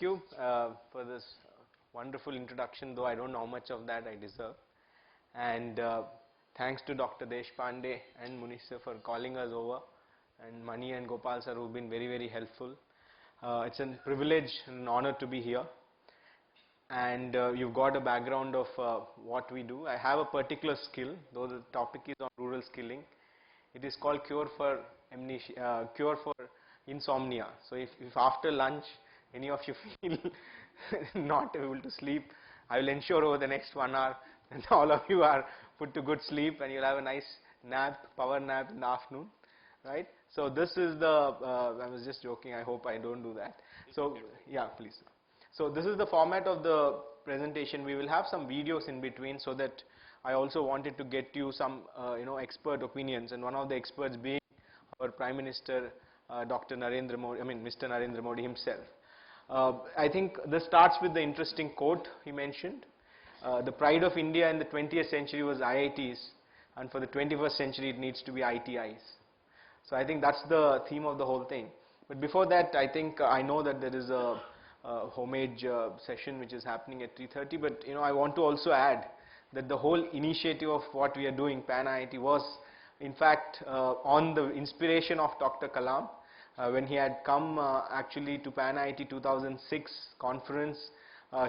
Thank you for this wonderful introduction, though I don't know how much of that I deserve. And thanks to Dr. Deshpande and Munish sir for calling us over, and Mani and Gopal sir who've been very, very helpful. It's a privilege and an honor to be here. And you've got a background of what we do. I have a particular skill, though the topic is on rural skilling. It is called cure for insomnia. So if after lunch any of you feel not able to sleep, I will ensure over the next 1 hour that all of you are put to good sleep and you'll have a nice nap, power nap in the afternoon, right? So this is the, I was just joking, I hope I don't do that. So yeah, please. So this is the format of the presentation. We will have some videos in between, so that I also wanted to get you some expert opinions, and one of the experts being our Prime Minister, Dr. Narendra Modi, Mr. Narendra Modi himself. I think this starts with the interesting quote he mentioned. The pride of India in the 20th century was IITs, and for the 21st century it needs to be ITIs. So I think that's the theme of the whole thing. But before that, I think I know that there is a homage session which is happening at 3:30, but I want to also add that the whole initiative of what we are doing, Pan-IIT, was in fact on the inspiration of Dr. Kalam. When he had come actually to Pan-IIT 2006 conference,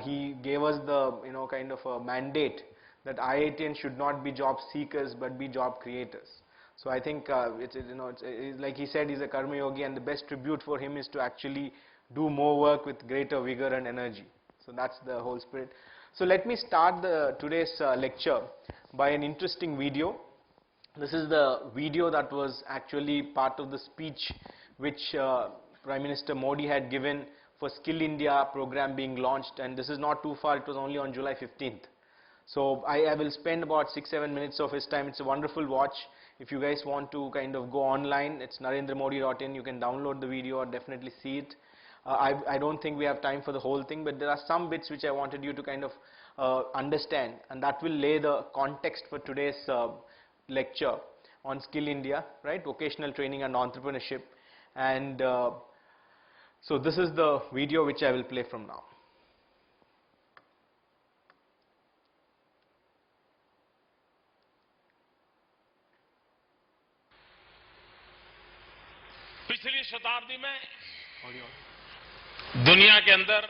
he gave us the kind of a mandate that IITians should not be job seekers but be job creators. So I think it's like he said, he's a karma yogi, and the best tribute for him is to actually do more work with greater vigor and energy. So that's the whole spirit. So let me start today's lecture by an interesting video. This is the video that was actually part of the speech which Prime Minister Modi had given for Skill India program being launched, and this is not too far, it was only on July 15th. So I will spend about 6-7 minutes of his time. It's a wonderful watch. If you guys want to kind of go online, it's narendramodi.in, you can download the video or definitely see it. I don't think we have time for the whole thing, but there are some bits which I wanted you to kind of understand, and that will lay the context for today's lecture on Skill India, right? Vocational training and entrepreneurship. And so this is the video which I will play from now. पिछली शताब्दी में दुनिया के अंदर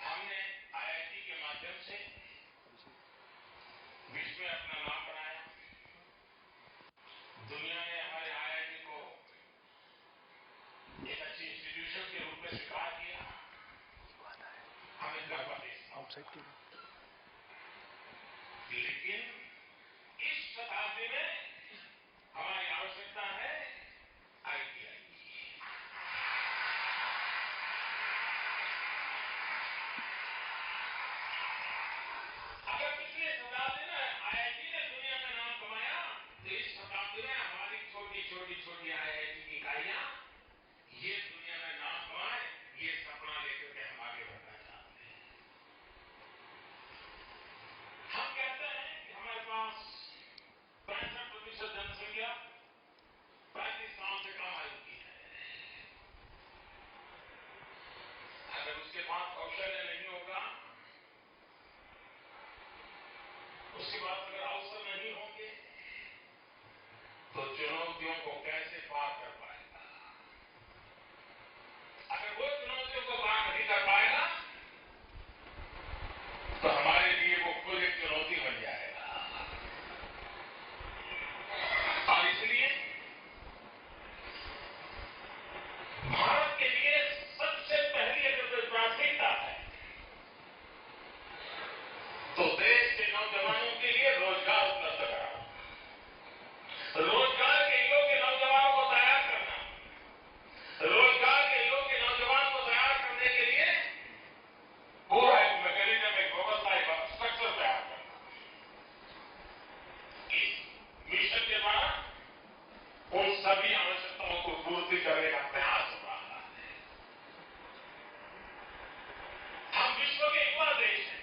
हमने IIT के माध्यम से विश्व में अपना नाम बनाया। दुनिया ने हमारे आईआईटी को एक अच्छी इंस्टीट्यूशन के रूप में स्वीकार किया। हमें गर्व है। लेकिन इस शताब्दी में हमारी आवश्यकता है आईटीआई की। अगर पिछले शताब्दी में आईआईटी ने दुनिया में नाम कमाया, तो इस शताब्दी में हमारी छोटी आईआईटी की इकाइयां ये दुनिया में नाम कमाए, ये सपना लेकर के हम आगे बढ़ना चाहते हैं। हम कहते हैं कि हमारे पास 65% जनसंख्या 35 साल से कम आयु की है। अगर उसके बाद कौशल्य नहीं होगा, उसके बाद अगर अवसर नहीं होंगे, तो चुनौतियों को कैसे पार कर पाएगा? अगर वो चुनौतियों को पार नहीं कर पाएगा, तो हमारे लिए वो खुद एक चुनौती बन जाएगा। और इसलिए भारत के लिए सबसे पहली अगर कोई प्राथमिकता है, तो देश के नौजवानों के लिए रोजगार उपलब्ध कराना, रोजगार के योग्य नौजवानों को तैयार करना, रोजगार के योग्य नौजवान को तैयार करने के लिए पूरा एक मैकेनिज्म, एक व्यवस्था, एक स्ट्रक्चर तैयार करना। इस मिशन के द्वारा उन सभी आवश्यकताओं को पूर्ति करने का प्रयास हो रहा है। हम विश्व के युवा देश हैं।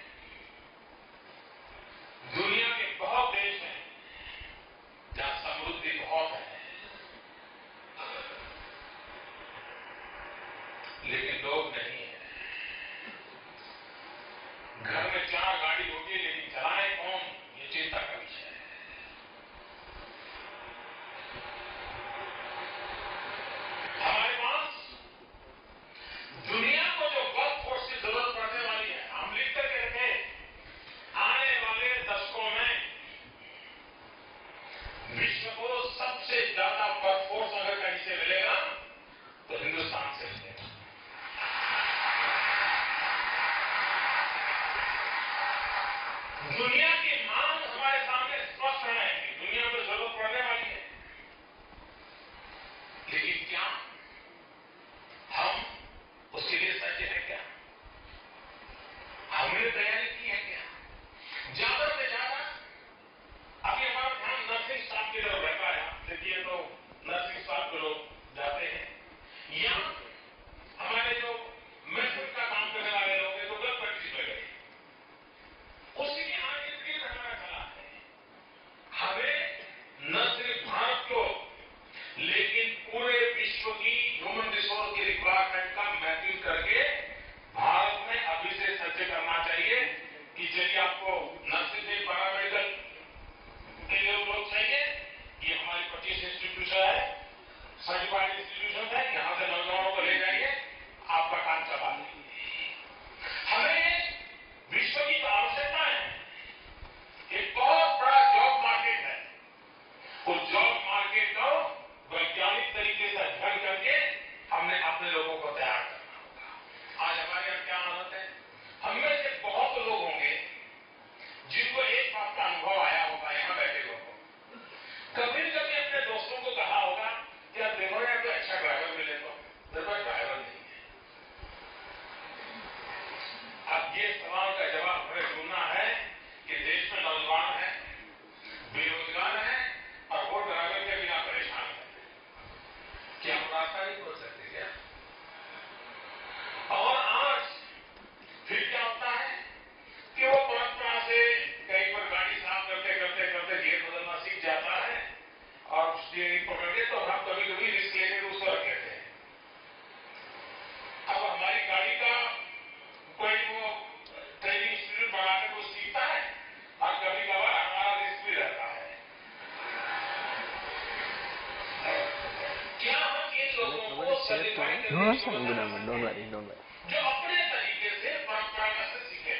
No, that's fine, good, Ahmed. Don't worry, don't worry. जो अपने तरीके से परंपरागत से सीखे,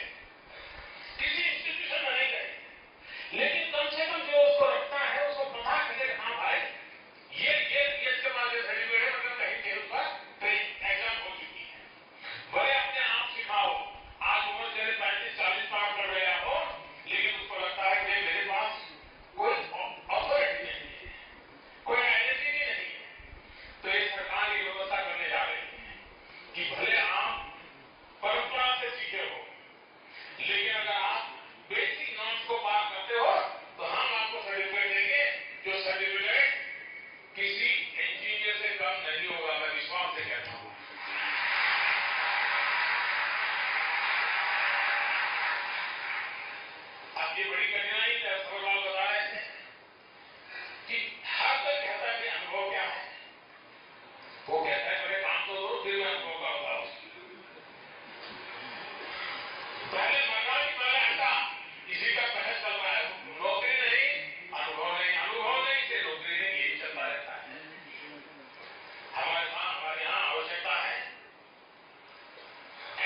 किसी इंस्टीट्यूशन में नहीं गए, लेकिन कम से कम जो उसको रखता है उसको पता है कि हाँ भाई ये इसके बाद ये सर्टिफिकेट है, मतलब कहीं के ऊपर एग्जाम हो चुकी है। भले अपने आप सिखाओ, आज उम्र तेरे 35-40 पार कर गया हो, लेकिन उसको लगता है कि मेरे पास कोई अथॉरिटी नहीं है, कोई आइडेंटिटी नहीं है। तो ये सरकार ये व्यवस्था करने जा रही है कि भले आप परंपरा से सीखे हो, लेकिन अगर आप बेसिक नॉर्म्स को पार करते हो तो हम आपको सर्टिफिकेट देंगे, जो सर्टिफिकेट किसी इंजीनियर से कम नहीं होगा, मैं विश्वास से कहता हूं। अब ये बड़ी कठिनाई है, सवाल बता रहे थे कि हर कोई कहता है कि अनुभव क्या है, वो कहता है मेरे काम तो दो, फिर मैं अनुभव का बताऊं। पहले मरना की पहले हटा, इसी का बहस चल रहा है, नौकरी नहीं, अनुभव नहीं से नौकरी नहीं, यही चलता रहता है। हमारे यहाँ आवश्यकता है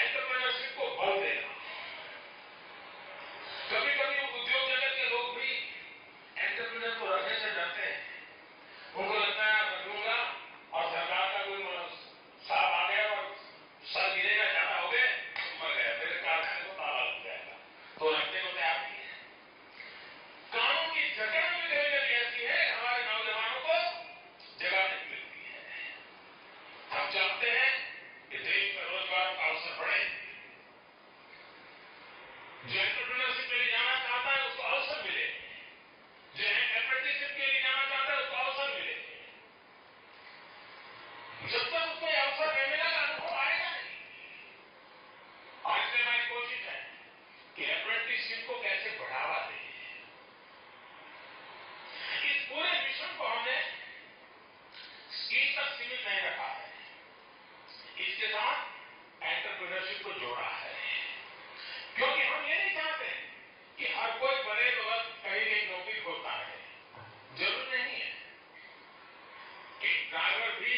एंटरप्रेन्योरशिप को बल देना। कभी कभी उद्योग जगत के लोग भी एंटरप्रेन्योर को रखने से डरते हैं, उनको लगता है रख लूंगा और सरकार का कोई साहब आ गया और सर गिरेगा, ज्यादा हो गए, मर गया, मेरे कारखाने को ताला लग जाएगा, तो रखने को तैयार नहीं है। कानून की जगह में कभी ऐसी है, हमारे नौजवानों को जगह नहीं मिलती है। हम चाहते हैं कि देश में रोजगार का अवसर बढ़े, जो एंटरप्रेन्योरशिप के लिए जाना चाहता है उसको अवसर मिले, जो अप्रेंटिसशिप के लिए जाना चाहता है उसको अवसर मिले। जब तक उसको अवसर नहीं मिलेगा अनुभव आएगा नहीं। और इसलिए हमारी कोशिश है कि अप्रेंटिसशिप को कैसे बढ़ावा दें। इस पूरे मिशन को हमने स्किल तक सीमित नहीं रखा है, इसके साथ एंटरप्रेन्योरशिप को जोड़ा है, क्योंकि हम ये नहीं चाहते कि हर कोई बड़े वक्त कहीं एक नौकरी खोलता है। जरूर नहीं है, एक ड्राइवर भी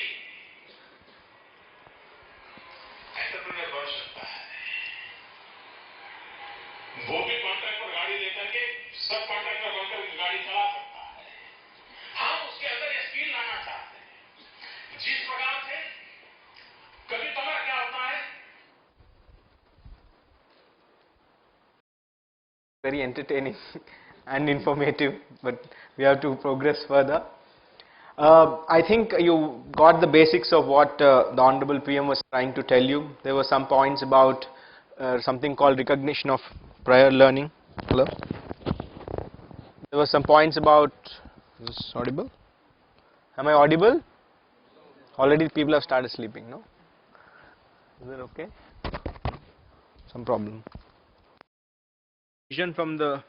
एंटरप्रेन्योर बन सकता है। वो भी कॉन्ट्रैक्ट पर गाड़ी लेकर के सब कॉन्ट्रैक्टर बनकर गाड़ी चला सकता है। हम उसके अंदर ये स्किल लाना चाहते हैं। जिस प्रकार से कभी कभार क्या होता है, Very entertaining and informative, but we have to progress further. I think you got the basics of what the Honorable PM was trying to tell you. There were some points about something called recognition of prior learning. Hello? There were some points about, is this audible? Am I audible? Already people have started sleeping, no? Is that okay? Some problem. Vision from the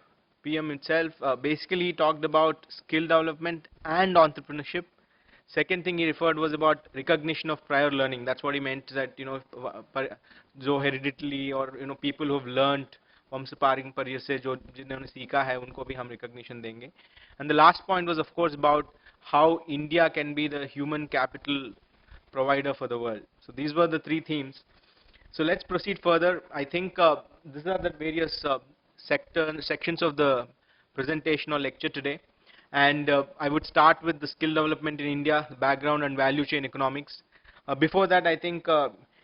PM itself, basically he talked about skill development and entrepreneurship. Second thing he referred was about recognition of prior learning. That's what he meant, that जो hereditally or people who have learned वंशपारंपर्य से जो जिन्होंने सीखा है उनको भी हम recognition देंगे. And the last point was of course about how India can be the human capital provider for the world. So these were the three themes. So let's proceed further. I think these are the various sections of the presentation or lecture today, and I would start with the skill development in India, the background and value chain economics. Before that, I think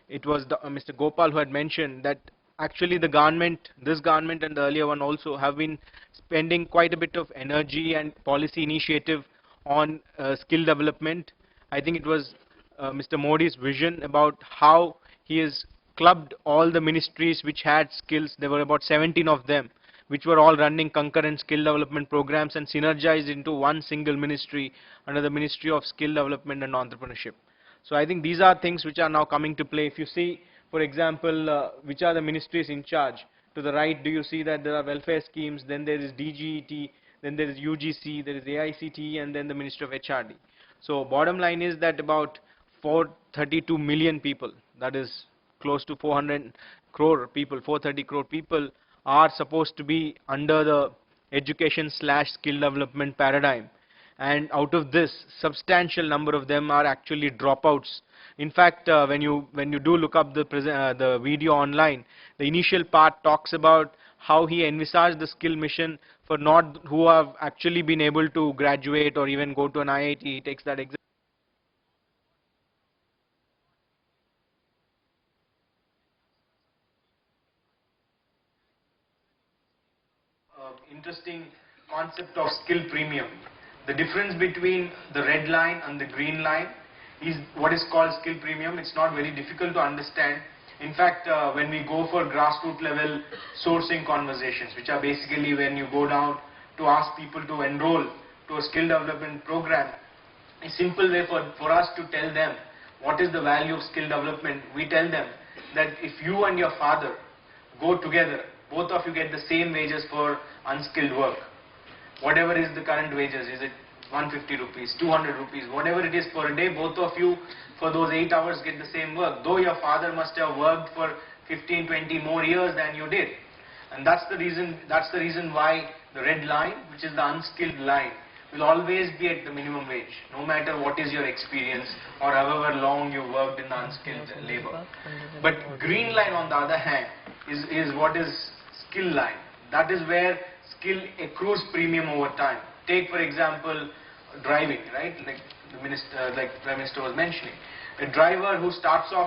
it was Mr. Gopal who had mentioned that actually the government, this government and the earlier one also, have been spending quite a bit of energy and policy initiative on skill development. I think it was Mr. Modi's vision about how he has clubbed all the ministries which had skills. There were about 17 of them, which were all running concurrent skill development programs and synergized into one single ministry under the Ministry of Skill Development and Entrepreneurship. So I think these are things which are now coming to play. If you see, for example, which are the ministries in charge, to the right, do you see that there are welfare schemes, then there is DGET, then there is UGC, there is AICT, and then the Ministry of HRD. So bottom line is that about 432 million people, that is close to 400 crore people, 430 crore people are supposed to be under the education/skill development paradigm. and out of this, substantial number of them are actually dropouts. In fact, when you do look up the video online, the initial part talks about how he envisaged the skill mission for not who have actually been able to graduate or even go to an IIT. He takes that exam. Interesting concept of skill premium. The difference between the red line and the green line is what is called skill premium. It's not very difficult to understand. In fact, when we go for grassroots level sourcing conversations, which are basically when you go down to ask people to enroll to a skill development program, a simple way for us to tell them what is the value of skill development, we tell them that if you and your father go together, both of you get the same wages for unskilled work. Whatever is the current wages, is it 150 rupees, 200 rupees, whatever it is per day, both of you for those 8 hours get the same work, though your father must have worked for 15, 20 more years than you did. And that's the reason why the red line, which is the unskilled line, will always be at the minimum wage, no matter what is your experience or however long you worked in the unskilled labor. But green line, on the other hand, is what is skill line. That is where skill accrues premium over time. Take, for example, driving, right? Like Prime Minister was mentioning. A driver who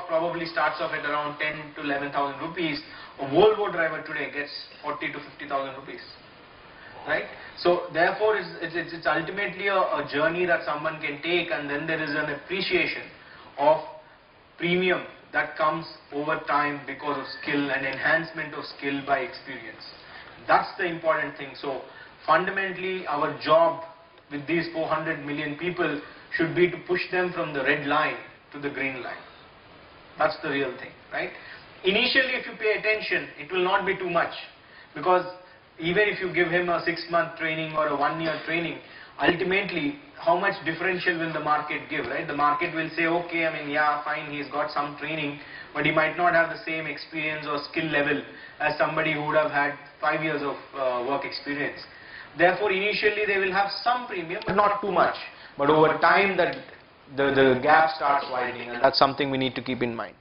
probably starts off at around 10 to 11,000 rupees. A Volvo driver today gets 40 to 50,000 rupees, right? So therefore, it's ultimately a journey that someone can take, and then there is an appreciation of premium that comes over time because of skill and enhancement of skill by experience. That's the important thing. So fundamentally, our job with these 400 million people should be to push them from the red line to the green line. That's the real thing, right? Initially, if you pay attention, it will not be too much, because even if you give him a 6-month training or a 1-year training, ultimately, how much differential will the market give, right? The market will say, okay, I mean, yeah, fine, he's got some training, but he might not have the same experience or skill level as somebody who would have had 5 years of work experience. Therefore, initially, they will have some premium, but not too much. But over time, that the gap starts widening, and that's something we need to keep in mind.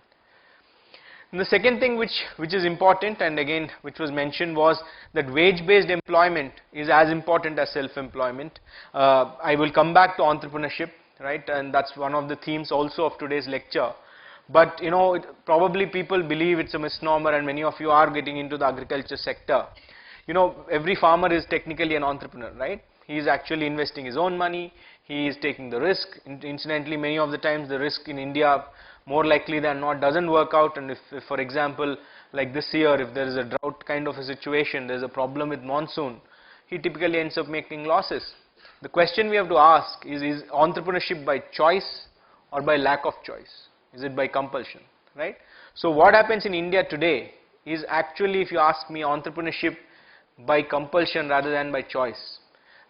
And the second thing which is important, and again which was mentioned, was that wage-based employment is as important as self-employment. I will come back to entrepreneurship, right, and that's one of the themes also of today's lecture. But you know, probably people believe it's a misnomer, and many of you are getting into the agriculture sector. You know, every farmer is technically an entrepreneur, right? He is actually investing his own money, he is taking the risk. Incidentally, many of the times the risk in India, more likely than not, doesn't work out, and if for example, like this year, if there is a drought kind of a situation, there is a problem with monsoon, he typically ends up making losses. The question we have to ask is entrepreneurship by choice or by lack of choice? Is it by compulsion, right? So what happens in India today is actually, if you ask me, entrepreneurship by compulsion rather than by choice.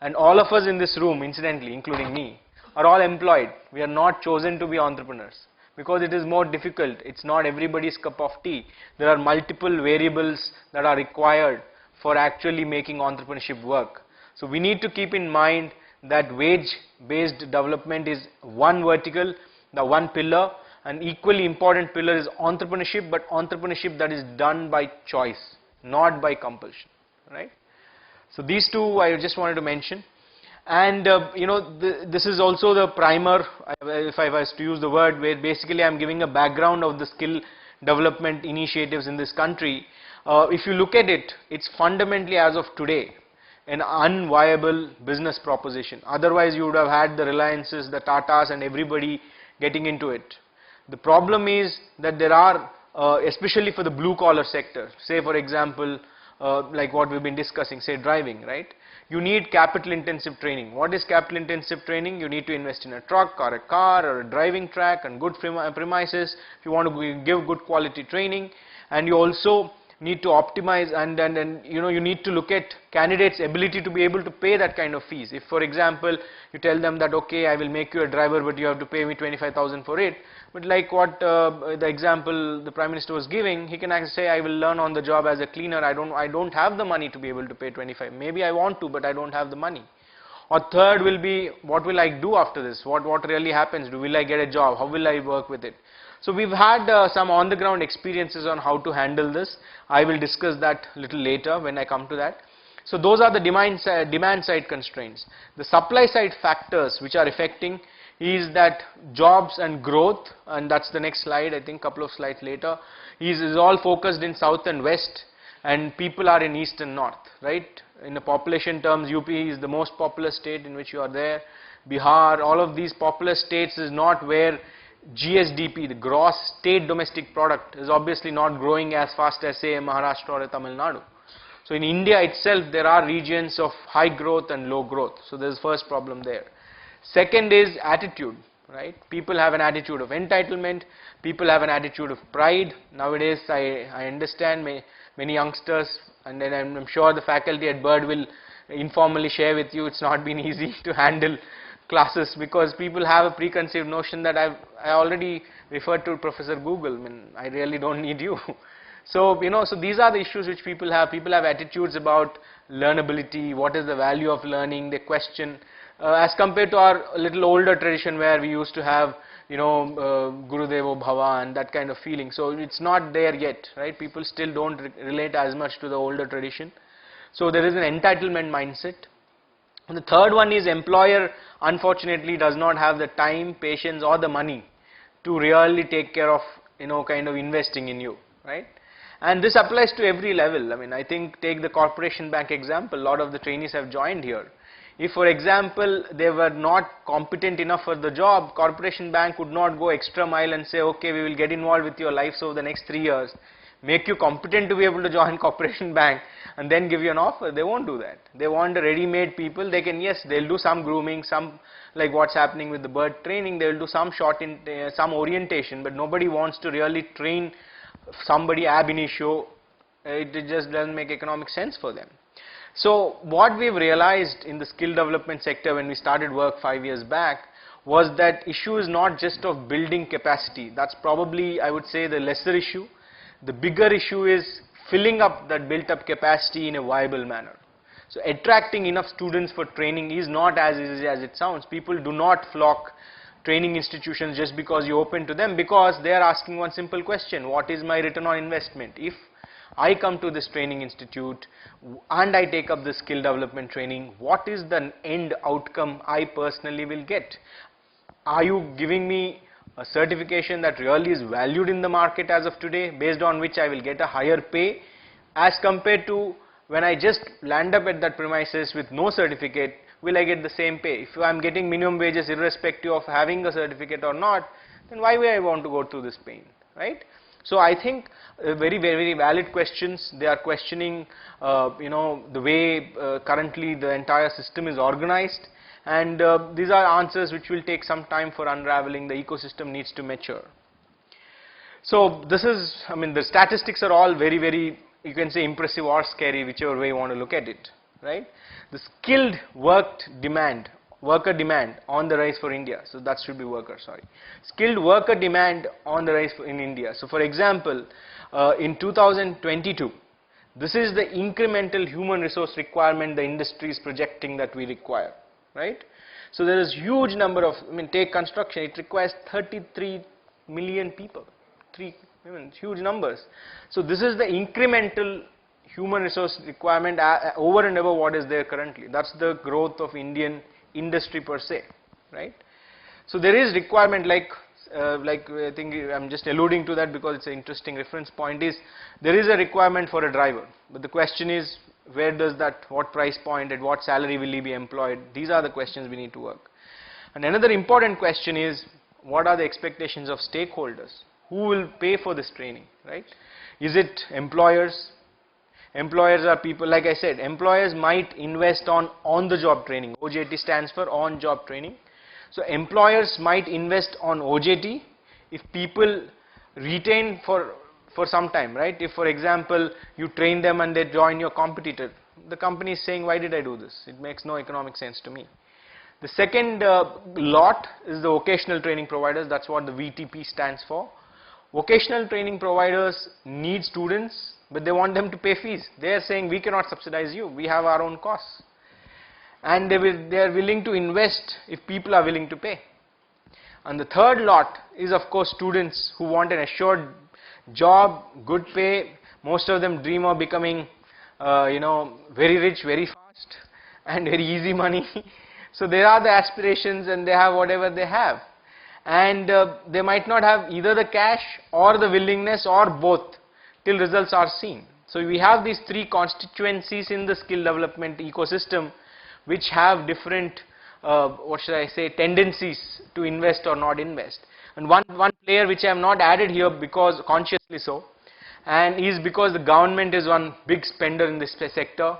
And all of us in this room, incidentally, including me, are all employed. We are not chosen to be entrepreneurs, because it is more difficult. It's not everybody's cup of tea. There are multiple variables that are required for actually making entrepreneurship work. So we need to keep in mind that wage-based development is one vertical, the one pillar, and equally important pillar is entrepreneurship, but entrepreneurship that is done by choice, not by compulsion, right? So these two I just wanted to mention. And you know, this is also the primer, if I was to use the word, where basically I'm giving a background of the skill development initiatives in this country. If you look at it, it's fundamentally, as of today, an unviable business proposition. Otherwise you would have had the Reliances, the Tatas and everybody getting into it. The problem is that there are, especially for the blue collar sector, say for example, like what we've been discussing, say driving, right? You need capital intensive training. What is capital intensive training? You need to invest in a truck or a car or a driving track and good premises if you want to give good quality training. And you also need to optimize and you know, you need to look at candidates' ability to be able to pay that kind of fees. If for example you tell them that, okay, I will make you a driver, but you have to pay me 25,000 for it. But like what the example the Prime Minister was giving, he can actually say, I will learn on the job as a cleaner. I don't have the money to be able to pay 25. Maybe I want to, but I don't have the money. Or third will be, what will I do after this? What really happens? Will I get a job? How will I work with it? So we've had some on the ground experiences on how to handle this. I will discuss that a little later when I come to that. So those are the demand side constraints. The supply side factors which are affecting is that jobs and growth, and that's the next slide, I think couple of slides later, is all focused in south and west, and people are in east and north, right? In the population terms, UP is the most populous state in which you are there. Bihar, all of these populous states is not where GSDP, the gross state domestic product, is obviously not growing as fast as say Maharashtra or Tamil Nadu. So in India itself, there are regions of high growth and low growth. So there's first problem there. Second is attitude, right? People have an attitude of entitlement. People have an attitude of pride. Nowadays, I understand many youngsters, and then I'm sure the faculty at Bird will informally share with you, it's not been easy to handle classes because people have a preconceived notion that I already referred to Professor Google. I mean, I really don't need you. So, so these are the issues which people have. People have attitudes about learnability, what is the value of learning, they question, as compared to our little older tradition where we used to have, Guru Devo Bhava and that kind of feeling. So it's not there yet, right? People still don't relate as much to the older tradition. So there is an entitlement mindset. And the third one is employer unfortunately does not have the time, patience or the money to really take care of, kind of investing in you, right? And this applies to every level. I mean, I think take the corporation bank example, a lot of the trainees have joined here. If for example, they were not competent enough for the job, corporation bank would not go extra mile and say, okay, we will get involved with your life over the next 3 years, make you competent to be able to join corporation bank and then give you an offer. They won't do that. They want a ready-made people. They can, yes, they'll do some grooming, some like what's happening with the Bird training, they'll do some some orientation, but nobody wants to really train somebody ab initio. It just doesn't make economic sense for them. So what we've realized in the skill development sector when we started work 5 years back was that issue is not just of building capacity. That's probably, I would say, the lesser issue. The bigger issue is filling up that built up capacity in a viable manner. So attracting enough students for training is not as easy as it sounds. People do not flock training institutions just because you open to them, because they are asking one simple question: what is my return on investment? If I come to this training institute and I take up the skill development training, what is the end outcome I personally will get? Are you giving me a certification that really is valued in the market as of today, based on which I will get a higher pay, as compared to when I just land up at that premises with no certificate, will I get the same pay? If I am getting minimum wages irrespective of having a certificate or not, then why would I want to go through this pain, right? So I think very, very valid questions. They are questioning, the way currently the entire system is organized, and these are answers which will take some time for unraveling. The ecosystem needs to mature. So this is, I mean, the statistics are all very, very, you can say impressive or scary, whichever way you want to look at it, right? The skilled worker demand on the rise for India. So that should be worker, sorry. Skilled worker demand on the rise in India. So for example, in 2022, this is the incremental human resource requirement the industry is projecting that we require, right? So there is huge number of, take construction, it requires 33 million people, huge numbers. So this is the incremental human resource requirement over and above what is there currently. That's the growth of Indian industry per se, right? So there is requirement, like I think I'm just alluding to that because it's an interesting reference point, is there is a requirement for a driver, but the question is, where does that, what price point, at what salary will he be employed? These are the questions we need to work. And another important question is, what are the expectations of stakeholders? Who will pay for this training, right? Is it employers? Employers are people, like I said, employers might invest on the job training. OJT stands for on job training. So employers might invest on OJT if people retain for some time, right? If for example you train them and they join your competitor, the company is saying, why did I do this? It makes no economic sense to me. The second lot is the vocational training providers. That's what the VTP stands for. Vocational training providers need students, but they want them to pay fees. They are saying, we cannot subsidize you, we have our own costs. and they are willing to invest if people are willing to pay. And the third lot is of course students who want an assured job, good pay. Most of them dream of becoming very rich very fast and very easy money. So there are the aspirations and they have whatever they have, and they might not have either the cash or the willingness or both till results are seen. So we have these three constituencies in the skill development ecosystem which have different tendencies to invest or not invest. And one player which I have not added here because consciously so, and is because the government is one big spender in this sector.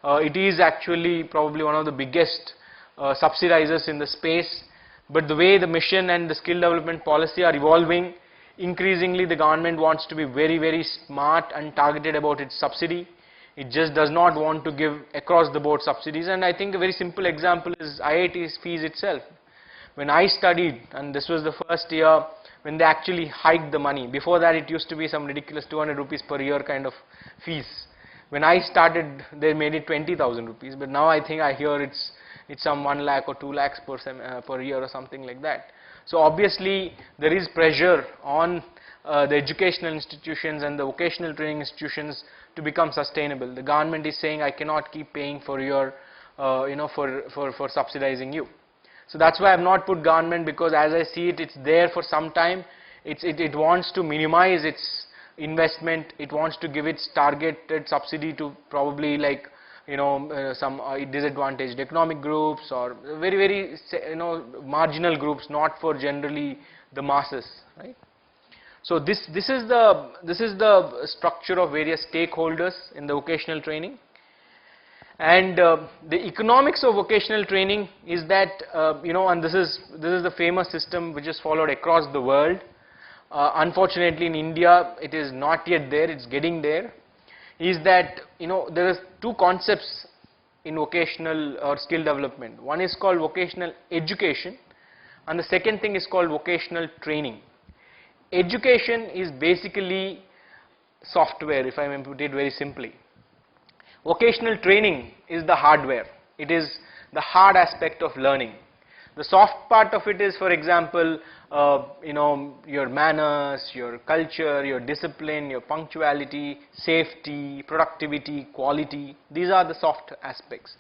It is actually probably one of the biggest subsidizers in the space, but the way the mission and the skill development policy are evolving, increasingly the government wants to be very, very smart and targeted about its subsidy. It just does not want to give across the board subsidies, and I think a very simple example is IIT's fees itself. When I studied, and this was the first year when they actually hiked the money. Before that it used to be some ridiculous 200 rupees per year kind of fees. When I started they made it 20,000 rupees, but now I think I hear it's some 1 lakh or 2 lakhs per year or something like that. So obviously there is pressure on the educational institutions and the vocational training institutions to become sustainable. The government is saying I cannot keep paying for your for subsidizing you. So that's why I have not put government, because as I see it, it's there for some time. It wants to minimize its investment. It wants to give its targeted subsidy to probably like some disadvantaged economic groups or very, very marginal groups, not for generally the masses, right? So this is the structure of various stakeholders in the vocational training. And the economics of vocational training is that and this is the famous system which is followed across the world. Unfortunately in India it is not yet there, it's getting there. Is that there is two concepts in vocational or skill development. One is called vocational education and the second thing is called vocational training. Education is basically software, if I may put it very simply. Vocational training is the hardware. It is the hard aspect of learning. The soft part of it is, for example, your manners, your culture, your discipline, your punctuality, safety, productivity, quality. These are the soft aspects.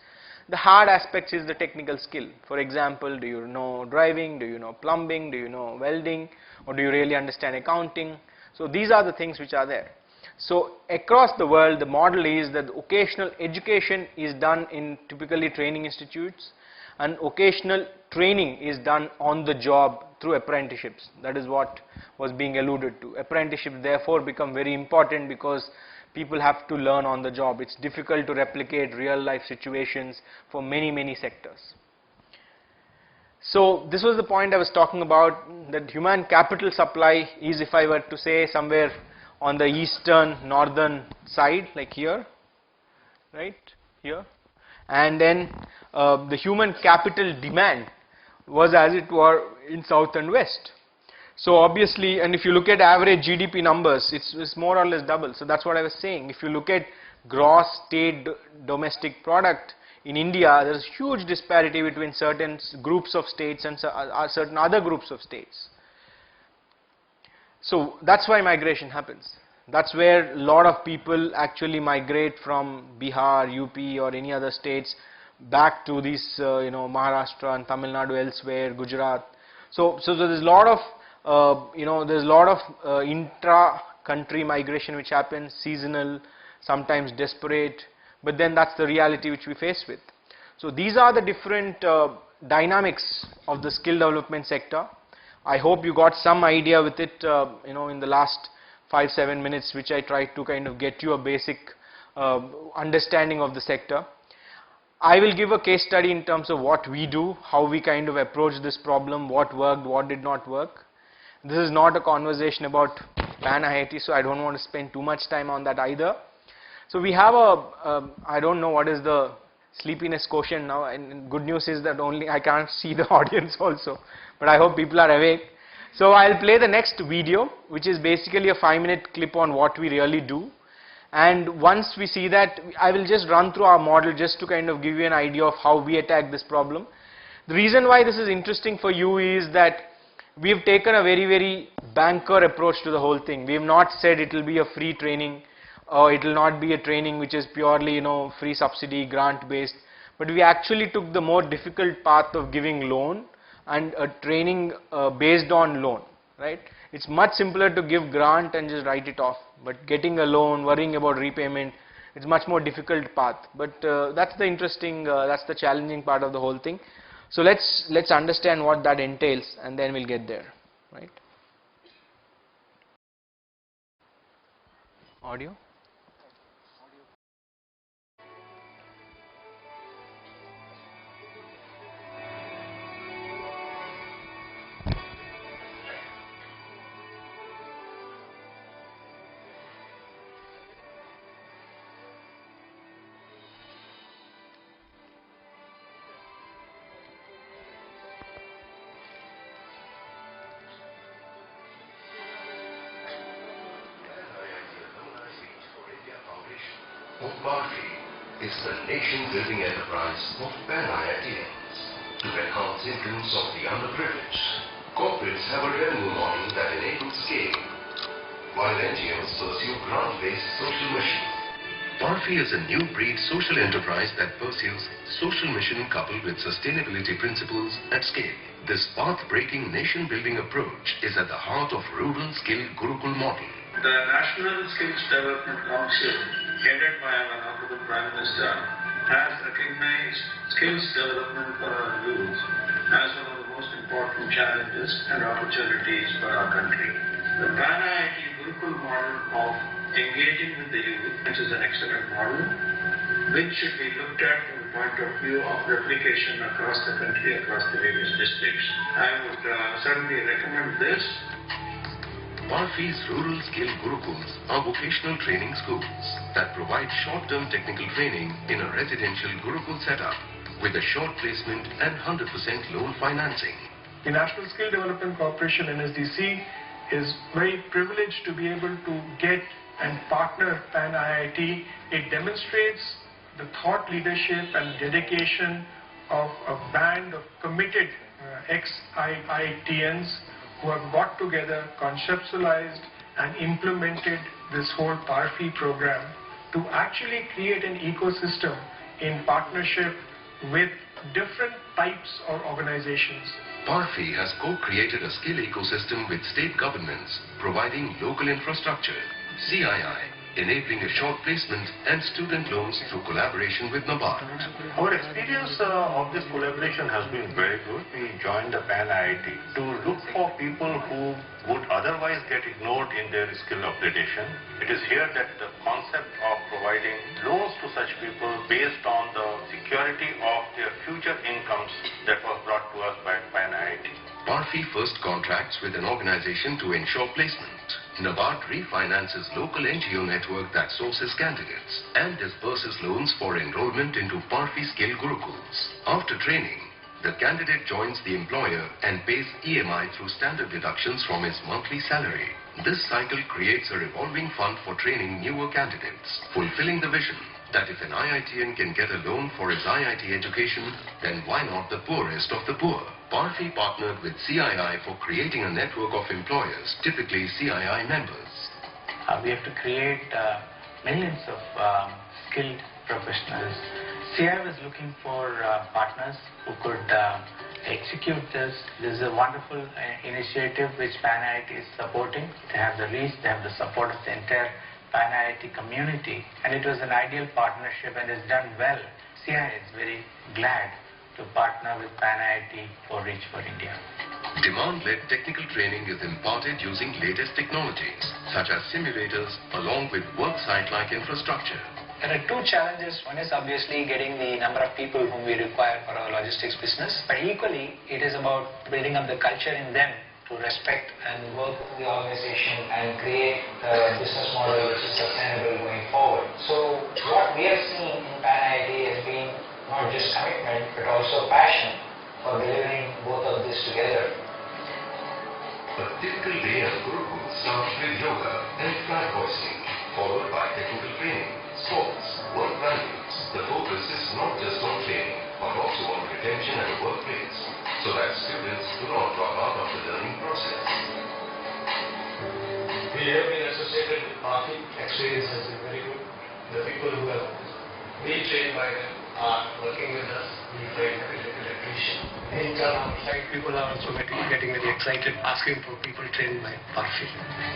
The hard aspects is the technical skill. For example, do you know driving, do you know plumbing, do you know welding, or do you really understand accounting? So these are the things which are there. So across the world the model is that vocational education is done in typically training institutes, and vocational training is done on the job through apprenticeships. That is what was being alluded to. Apprenticeships therefore become very important because people have to learn on the job. It's difficult to replicate real life situations for many sectors. So this was the point I was talking about, that human capital supply is, if I were to say, somewhere on the eastern northern side, like here, right here, and then the human capital demand was as it were in south and west. So obviously, and if you look at average GDP numbers, it's more or less double. So that's what I was saying. If you look at gross state domestic product in India, there is huge disparity between certain groups of states and certain other groups of states. So that's why migration happens. That's where a lot of people actually migrate from Bihar, UP or any other states back to these Maharashtra and Tamil Nadu, elsewhere, Gujarat. So there's a lot of intra-country migration which happens, seasonal, sometimes desperate, but then that's the reality which we face with. So these are the different dynamics of the skill development sector. I hope you got some idea with it in the last 5-7 minutes, which I tried to kind of get you a basic understanding of the sector. I will give a case study in terms of what we do, how we kind of approach this problem, what worked, what did not work. This is not a conversation about Pan-IIT, so I don't want to spend too much time on that either. So we have I don't know what is the sleepiness quotient now, and good news is that only I can't see the audience also, but I hope people are awake. So I'll play the next video, which is basically a 5-minute clip on what we really do. And once we see that, I will just run through our model just to kind of give you an idea of how we attack this problem. The reason why this is interesting for you is that we have taken a very banker approach to the whole thing. We have not said it will be a free training, or it will not be a training which is purely, free subsidy, grant based, but we actually took the more difficult path of giving loan and a training based on loan, right? It's much simpler to give grant and just write it off, but getting a loan, worrying about repayment, it's much more difficult path. But that's the interesting, that's the challenging part of the whole thing. So let's understand what that entails, and then we'll get there, right? Audio? PARFI is the nation-building enterprise of Pan-IITians to enhance influence of the underprivileged. Corporates have a revenue model that enables scale, while NGOs pursue grant-based social mission. PARFI is a new breed social enterprise that pursues social mission coupled with sustainability principles at scale. This path-breaking nation-building approach is at the heart of rural skill Gurukul model. The National Skills Development Council, headed by our Honorable Prime Minister, has recognized skills development for our youth as one of the most important challenges and opportunities for our country. The Pan-IIT Gurukul model of engaging with the youth, which is an excellent model, which should be looked at from the point of view of replication across the country, across the various districts. I would certainly recommend this. PARFI's rural skill Gurukuls are vocational training schools that provide short-term technical training in a residential Gurukul setup with a short placement and 100% loan financing. The National Skill Development Corporation, NSDC, is very privileged to be able to get and partner Pan-IIT. It demonstrates the thought leadership and dedication of a band of committed ex-IITians who have got together, conceptualized and implemented this whole PARFI program to actually create an ecosystem in partnership with different types of organizations. PARFI has co-created a skill ecosystem with state governments, providing local infrastructure, CII, enabling a short placement and student loans through collaboration with NABARD. Our experience of this collaboration has been very good. We joined the Pan-IIT to look for people who would otherwise get ignored in their skill upgradation. It is here that the concept of providing loans to such people based on the security of their future incomes that was brought to us by Pan-IIT. PARFI first contracts with an organization to ensure placement. NABARD refinances local NGO network that sources candidates and disburses loans for enrollment into PARFI skill Gurukuls. After training, the candidate joins the employer and pays EMI through standard deductions from his monthly salary. This cycle creates a revolving fund for training newer candidates, fulfilling the vision that if an IITian can get a loan for his IIT education, then why not the poorest of the poor? PARFI partnered with CII for creating a network of employers, typically CII members. We have to create millions of skilled professionals. CII was looking for partners who could execute this. This is a wonderful initiative which Pan-IIT is supporting. They have the reach, they have the support of the entire Pan-IIT community, and it was an ideal partnership and it's done well. CII is very glad to partner with Pan-IIT for Reach for India. Demand-led technical training is imparted using latest technologies, such as simulators, along with work site-like infrastructure. There are two challenges. One is obviously getting the number of people whom we require for our logistics business, but equally it is about building up the culture in them to respect and work with the organization and create a business model which is sustainable going forward. So what we have seen in Pan-IIT has been not just commitment but also passion for delivering both of this together. A typical day at Gurukul starts with yoga and flag hoisting. followed by technical training, sports, work values. The focus is not just on training, but also on retention at the workplace, so that students do not drop out of the learning process. We have been associated with PARFI. Experience has been very good. The people who have been trained by them are working with us. We find very little attrition. In turn, outside people are also getting very excited, asking for people trained by PARFI.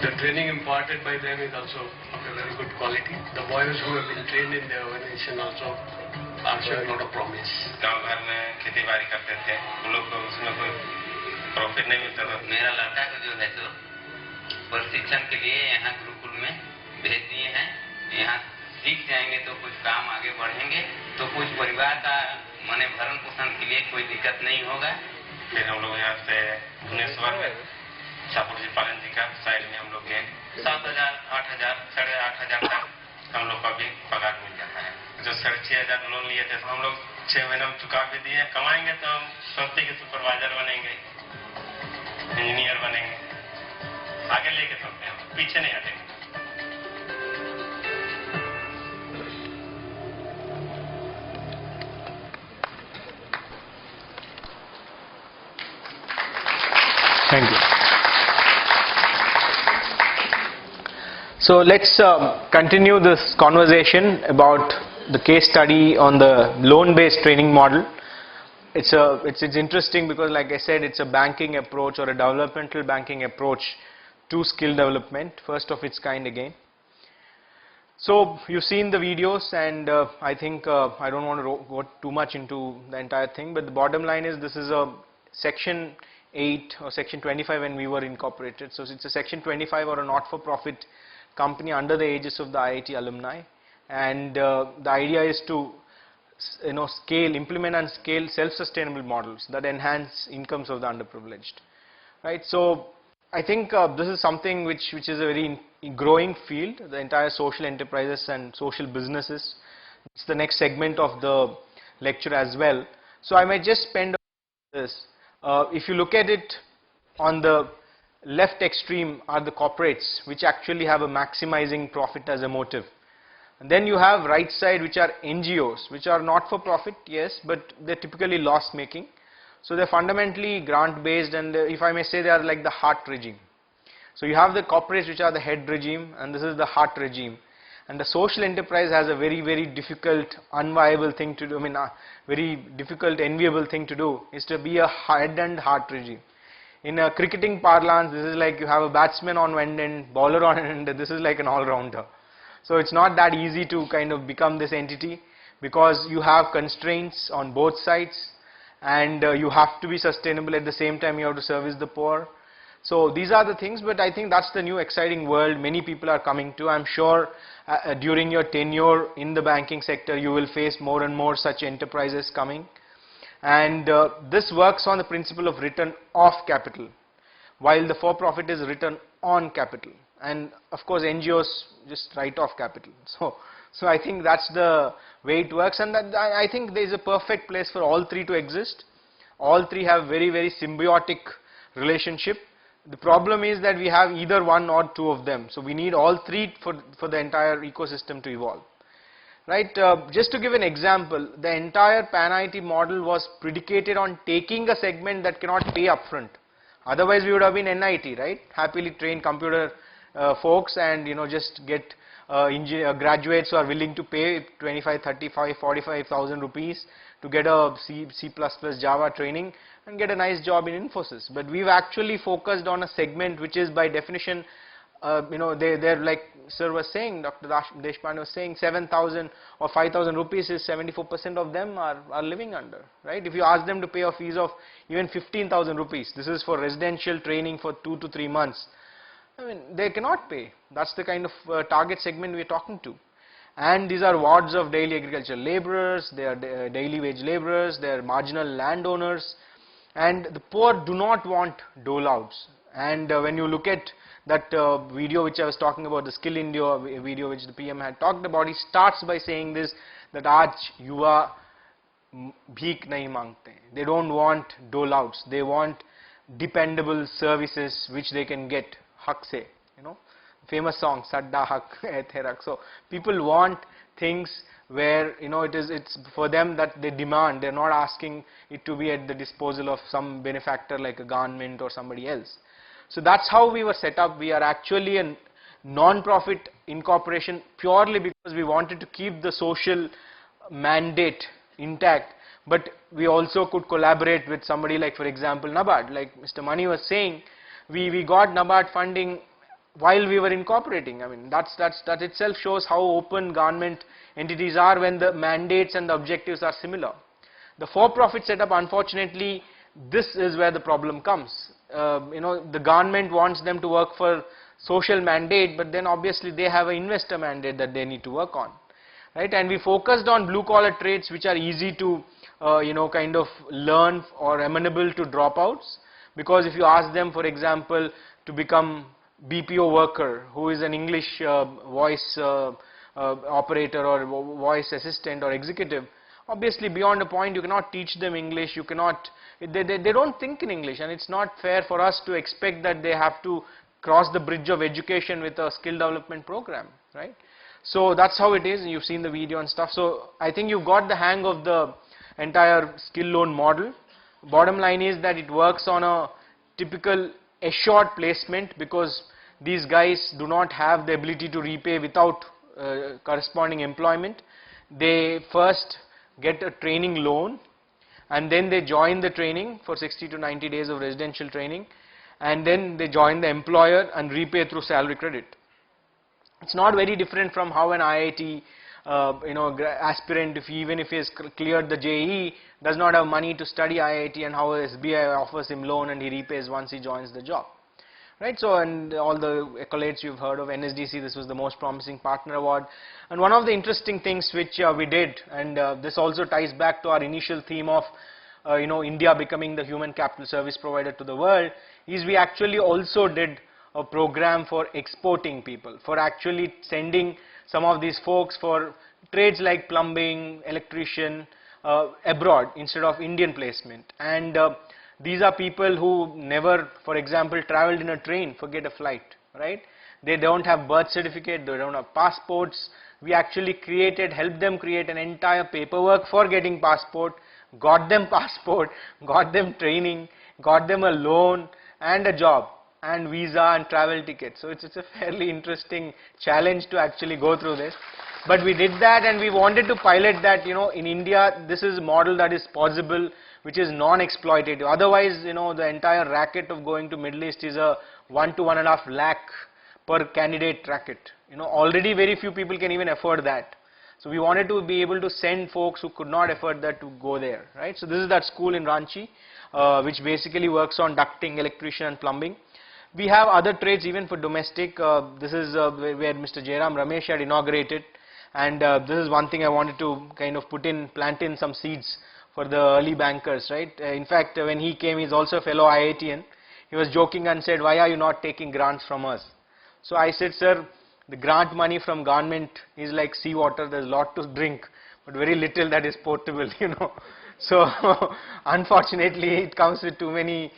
The training imparted by them is also of a very good quality. The boys who have been trained in their organization also are showing a lot of promise. गांव घर में खेती बाड़ी करते थे, उन लोग को उसमें कोई प्रॉफिट नहीं मिलता था। मेरा लड़का को जो है तो प्रशिक्षण के लिए यहाँ गुरुकुल में भेज दिए हैं। यहाँ सीख जाएंगे तो कुछ काम आगे बढ़ेंगे, तो कुछ परिवार का माने भरण पोषण के लिए कोई दिक्कत नहीं होगा। फिर हम लोग यहाँ से भुवनेश्वर में सापुर जी पालन जी का साइड में हम लोग गए। 7,000, 8,000, 8,500 तक हम लोग का भी पगार मिल जाता है। जो 6,500 लोन लिए थे तो हम लोग 6 महीने में चुका भी दिए। कमाएंगे तो हम सोचते कि सुपरवाइजर बनेंगे, इंजीनियर बनेंगे, आगे लेके चलते हैं, पीछे नहीं हटेंगे। Thank you. So let's continue this conversation about the case study on the loan-based training model. It's interesting because, like I said, it's a banking approach or a developmental banking approach to skill development, first of its kind again. So you've seen the videos, and I think I don't want to go too much into the entire thing, but the bottom line is this is a Section 8 or Section 25 when we were incorporated. So it's a Section 25 or a not-for-profit company under the aegis of the IIT Alumni, and the idea is to implement and scale self-sustainable models that enhance incomes of the underprivileged, right? So I think this is something which is a very growing field, the entire social enterprises and social businesses. It's the next segment of the lecture as well. So I might just spend on this. If you look at it, on the left extreme are the corporates which actually have a maximizing profit as a motive. And then you have right side, which are NGOs, which are not for profit, yes, but they're typically loss making. So they're fundamentally grant based, and if I may say, they are like the heart regime. So you have the corporates which are the head regime, and this is the heart regime. And the social enterprise has a very, very difficult, unviable thing to do, very difficult, enviable thing to do, is to be a head and heart regime. In a cricketing parlance, this is like you have a batsman on one end, bowler on one end, this is like an all-rounder. So it's not that easy to kind of become this entity, because you have constraints on both sides, and you have to be sustainable at the same time. You have to service the poor. So these are the things, but I think that's the new exciting world many people are coming to. I'm sure during your tenure in the banking sector, you will face more and more such enterprises coming. And this works on the principle of return of capital, while the for-profit is return on capital. And of course, NGOs just write off capital. So I think that's the way it works, and that I think there is a perfect place for all three to exist. All three have very, very symbiotic relationship. The problem is that we have either one or two of them. So we need all three for the entire ecosystem to evolve. Right? Just to give an example, the entire Pan-IIT model was predicated on taking a segment that cannot pay upfront. Otherwise, we would have been NIT, right? Happily train computer folks, and just get graduates who are willing to pay 25, 35, 45,000 rupees to get a C++ Java training and get a nice job in Infosys. But we've actually focused on a segment which is by definition, they're like sir was saying, Dr. Deshpande was saying, 7,000 or 5,000 rupees is 74% of them are living under, right? If you ask them to pay a fees of even 15,000 rupees, this is for residential training for 2 to 3 months, they cannot pay. That's the kind of target segment we're talking to. And these are wards of daily agricultural laborers, they are daily wage laborers, they are marginal landowners, and the poor do not want dole outs. And when you look at that video which I was talking about, the Skill India video which the PM had talked about, he starts by saying this, that aaj yuva bheek nahi mangte. They don't want dole outs, they want dependable services which they can get hak se, famous song, Sadda Hak Hai Terak. So people want things where it's for them that they demand. They're not asking it to be at the disposal of some benefactor like a government or somebody else. So that's how we were set up. We are actually a non-profit incorporation purely because we wanted to keep the social mandate intact, but we also could collaborate with somebody like, for example, NABARD. Like Mr. Mani was saying, we got NABARD funding while we were incorporating. I mean, that itself shows how open government entities are when the mandates and the objectives are similar. The for-profit setup, unfortunately, this is where the problem comes. The government wants them to work for social mandate, but then obviously they have an investor mandate that they need to work on, right? And we focused on blue-collar trades which are easy to, kind of learn or amenable to dropouts, because if you ask them, for example, to become BPO worker who is an English voice operator or voice assistant or executive, obviously beyond a point you cannot teach them English, you cannot, they don't think in English, and it's not fair for us to expect that they have to cross the bridge of education with a skill development program, right? So that's how it is. You've seen the video and stuff. So I think you've got the hang of the entire skill loan model. Bottom line is that it works on a typical assured placement, because these guys do not have the ability to repay without corresponding employment. They first get a training loan, and then they join the training for 60 to 90 days of residential training, and then they join the employer and repay through salary credit. It's not very different from how an IIT aspirant, even if he has cleared the JEE, does not have money to study IIT, and how SBI offers him loan and he repays once he joins the job, right? So, and all the accolades you've heard of NSDC, this was the most promising partner award. And one of the interesting things which we did, and this also ties back to our initial theme of India becoming the human capital service provider to the world, is we actually also did a program for exporting people, for actually sending some of these folks for trades like plumbing, electrician abroad instead of Indian placement. And these are people who never, for example, traveled in a train, forget a flight, right? They don't have birth certificate, they don't have passports. We actually helped them create an entire paperwork for getting passport, got them passport, got them training, got them a loan and a job and visa and travel tickets. So it's a fairly interesting challenge to actually go through this. But we did that, and we wanted to pilot that, in India, this is a model that is possible, which is non-exploitative. Otherwise, the entire racket of going to Middle East is a 1 to 1.5 lakh per candidate racket. Already very few people can even afford that. So we wanted to be able to send folks who could not afford that to go there, right? So this is that school in Ranchi, which basically works on ducting, electrician and plumbing. We have other trades even for domestic. This is where Mr. Jairam Ramesh had inaugurated, and this is one thing I wanted to kind of plant in some seeds for the early bankers, right? In fact, when he came, he's also a fellow IITian. He was joking and said, "Why are you not taking grants from us?" So I said, "Sir, the grant money from government is like seawater. There's a lot to drink, but very little that is potable, So unfortunately, it comes with too many,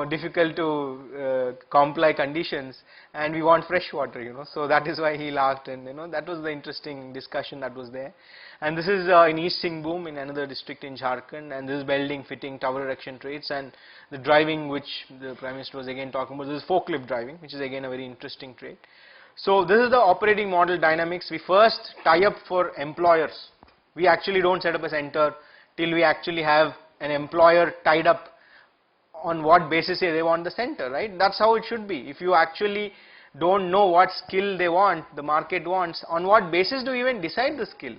difficult to comply conditions, and we want fresh water, So that is why he laughed, and that was the interesting discussion that was there. And this is in East Singhbhum, in another district in Jharkhand, and this is welding, fitting, tower erection trades, and the driving, which the Prime Minister was again talking about. This is forklift driving, which is again a very interesting trade. So this is the operating model dynamics. We first tie up for employers. We actually don't set up a center till we actually have an employer tied up on what basis they want the center, right? That's how it should be. If you actually don't know what skill they want, the market wants, on what basis do you even decide the skill?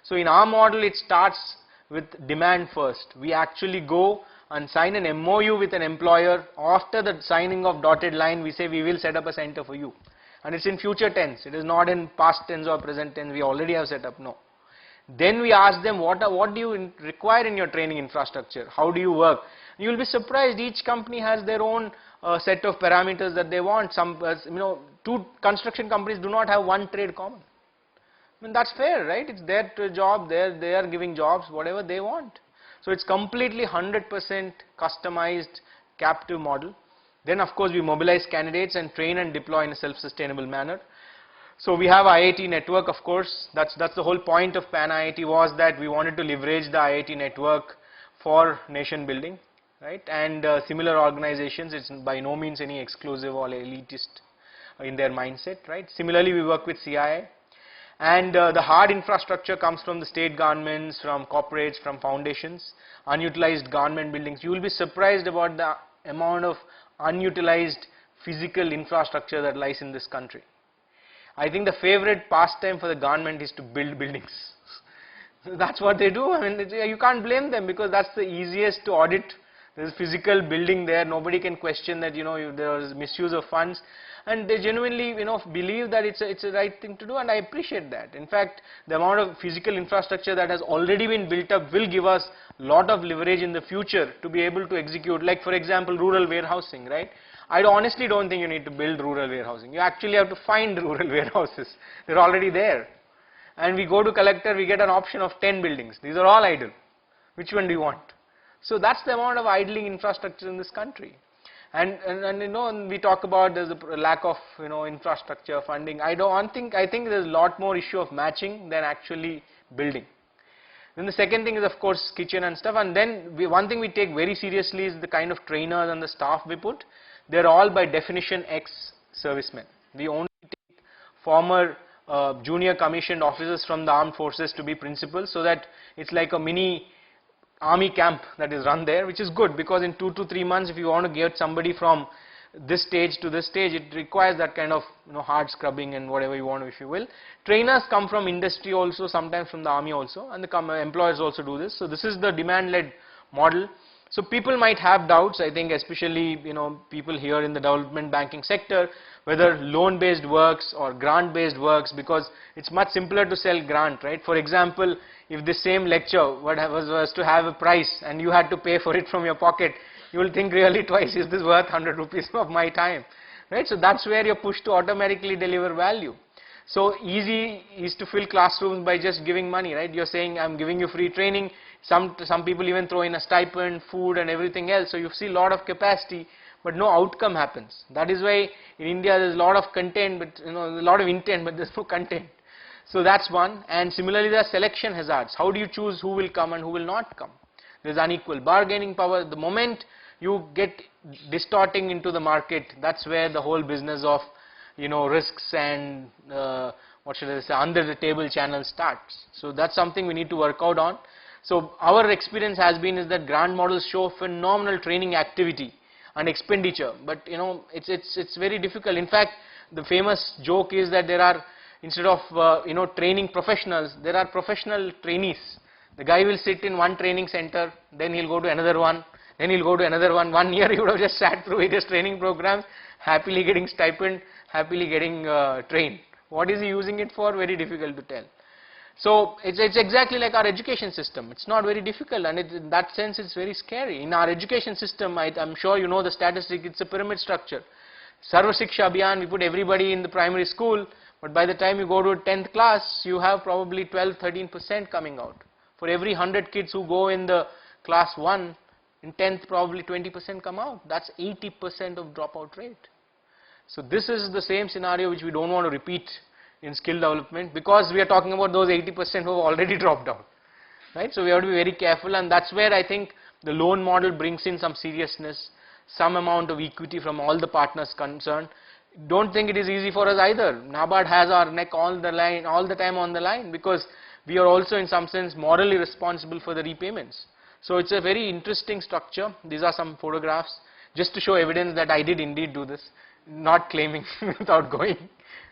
So in our model, it starts with demand first. We actually go and sign an MOU with an employer. After the signing of dotted line, we say we will set up a center for you. And it's in future tense. It is not in past tense or present tense. We already have set up. No. Then we ask them, what do you require in your training infrastructure? How do you work? You will be surprised. Each company has their own set of parameters that they want. Some, two construction companies do not have one trade common. I mean, that's fair, right? It's their job. They are giving jobs, whatever they want. So it's completely 100% customized captive model. Then of course we mobilize candidates and train and deploy in a self-sustainable manner. So we have IIT network, of course. That's the whole point of Pan-IIT, was that we wanted to leverage the IIT network for nation building, right? And similar organizations, it's by no means any exclusive or elitist in their mindset, right? Similarly, we work with CIA, and the hard infrastructure comes from the state governments, from corporates, from foundations, unutilized government buildings. You will be surprised about the amount of unutilized physical infrastructure that lies in this country. I think the favorite pastime for the government is to build buildings. That's what they do. I mean, you can't blame them, because that's the easiest to audit. There's physical building there. Nobody can question that, there is misuse of funds, and they genuinely, believe that it's a right thing to do, and I appreciate that. In fact, the amount of physical infrastructure that has already been built up will give us a lot of leverage in the future to be able to execute, like for example, rural warehousing, right? I honestly don't think you need to build rural warehousing. You actually have to find rural warehouses. They're already there. And we go to collector, we get an option of 10 buildings. These are all idle. Which one do you want? So that's the amount of idling infrastructure in this country. And we talk about there's a lack of infrastructure funding. I think there's a lot more issue of matching than actually building. Then the second thing is of course kitchen and stuff. And then one thing we take very seriously is the kind of trainers and the staff we put. They're all by definition ex-servicemen. We only take former junior commissioned officers from the armed forces to be principals, so that it's like a mini army camp that is run there, which is good, because in 2 to 3 months, if you want to get somebody from this stage to this stage, it requires that kind of hard scrubbing and whatever you want, if you will. Trainers come from industry also, sometimes from the army also, and the employers also do this. So this is the demand-led model. So people might have doubts, I think, especially people here in the development banking sector, whether loan-based works or grant-based works, because it's much simpler to sell grant, right? For example, if the same lecture was to have a price and you had to pay for it from your pocket, you will think really twice, is this worth 100 rupees of my time, right? So that's where you're pushed to automatically deliver value. So easy is to fill classrooms by just giving money, right? You're saying I'm giving you free training. Some people even throw in a stipend, food and everything else. So you see a lot of capacity, but no outcome happens. That is why in India there's a lot of content, but a lot of intent, but there's no content. So that's one. And similarly, there are selection hazards. How do you choose who will come and who will not come? There's unequal bargaining power. The moment you get distorting into the market, that's where the whole business of risks and what should I say, under the table channel starts. So that's something we need to work out on. So our experience has been is that grant models show phenomenal training activity and expenditure, but it's very difficult. In fact, the famous joke is that there are, instead of training professionals, there are professional trainees. The guy will sit in one training center, then he'll go to another one, then he'll go to another one. 1 year he would have just sat through various training programs, happily getting stipend, happily getting trained. What is he using it for? Very difficult to tell. So it's exactly like our education system. It's not very difficult, and in that sense it's very scary. In our education system, I'm sure you know the statistic, it's a pyramid structure. Sarva Shiksha Abhiyan, we put everybody in the primary school, but by the time you go to 10th class, you have probably 12-13% coming out. For every 100 kids who go in the class 1, in 10th probably 20% come out. That's 80% of dropout rate. So this is the same scenario which we don't want to repeat in skill development, because we are talking about those 80% who have already dropped out, right? So we have to be very careful, and that's where I think the loan model brings in some seriousness, some amount of equity from all the partners concerned. Don't think it is easy for us either. NABARD has our neck all the time on the line, because we are also in some sense morally responsible for the repayments. So it's a very interesting structure. These are some photographs just to show evidence that I did indeed do this, not claiming without going.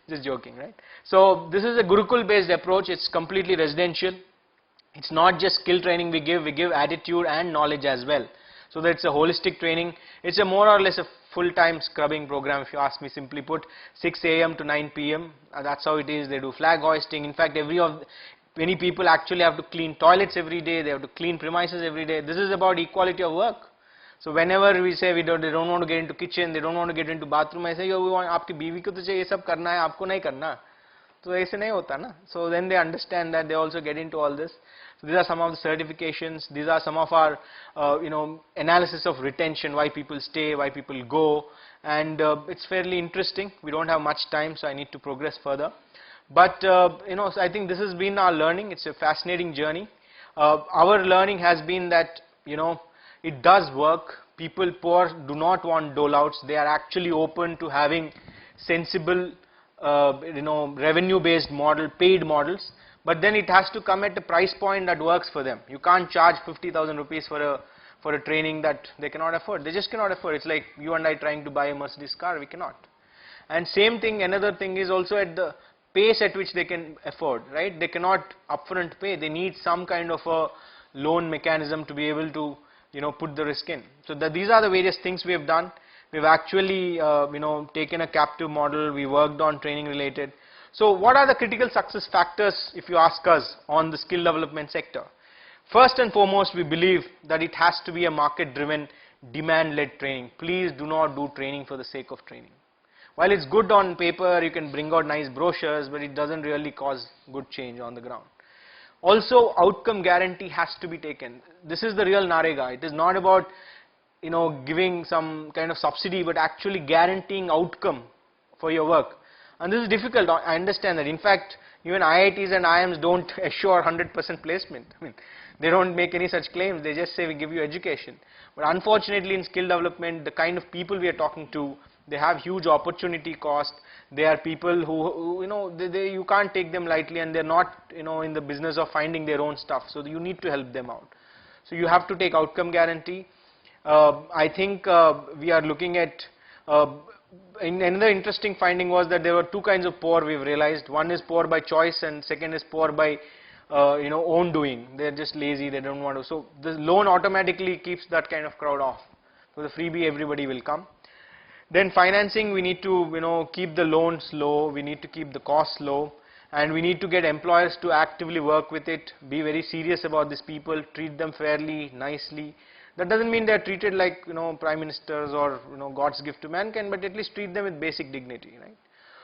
Just joking, right? So this is a Gurukul based approach. It's completely residential. It's not just skill training we give attitude and knowledge as well. So that's a holistic training. It's a more or less a full-time scrubbing program, if you ask me, simply put, 6 a.m. to 9 p.m. That's how it is. They do flag hoisting. In fact, many people actually have to clean toilets every day. They have to clean premises every day. This is about equality of work. So whenever we say they don't want to get into kitchen, they don't want to get into bathroom, I say, yo, we want, आपकी बीवी को तो ये सब करना है, आपको नहीं करना. So ऐसे नहीं होता ना. So then they understand that, they also get into all this. So these are some of the certifications. These are some of our, analysis of retention, why people stay, why people go, and it's fairly interesting. We don't have much time, so I need to progress further. But so I think this has been our learning. It's a fascinating journey. Our learning has been that it does work. People poor do not want dole-outs. They are actually open to having sensible, revenue-based model, paid models. But then it has to come at a price point that works for them. You can't charge 50,000 rupees for a training that they cannot afford. They just cannot afford. It's like you and I trying to buy a Mercedes car. We cannot. And same thing. Another thing is also at the pace at which they can afford. Right? They cannot upfront pay. They need some kind of a loan mechanism to be able to put the risk in. So these are the various things we have done. We've actually taken a captive model. We worked on training related. So what are the critical success factors, if you ask us, on the skill development sector? First and foremost, we believe that it has to be a market driven, demand led training. Please do not do training for the sake of training. While it's good on paper, you can bring out nice brochures, but it doesn't really cause good change on the ground. Also, outcome guarantee has to be taken. This is the real Narega. It is not about giving some kind of subsidy, but actually guaranteeing outcome for your work. And this is difficult. I understand that. In fact, even IITs and IIMs don't assure 100% placement. I mean, they don't make any such claims. They just say we give you education. But unfortunately, in skill development, the kind of people we are talking to, they have huge opportunity cost. They are people who you can't take them lightly, and they're not in the business of finding their own stuff. So you need to help them out. So you have to take outcome guarantee. I think we are looking at another interesting finding was that there were two kinds of poor we've realized. One is poor by choice, and second is poor by own doing. They're just lazy, they don't want to. So the loan automatically keeps that kind of crowd off. So the freebie, everybody will come. Then financing, we need to keep the loans low, we need to keep the costs low, and we need to get employers to actively work with it, be very serious about these people, treat them fairly, nicely. That doesn't mean they're treated like prime ministers or God's gift to mankind, but at least treat them with basic dignity, right?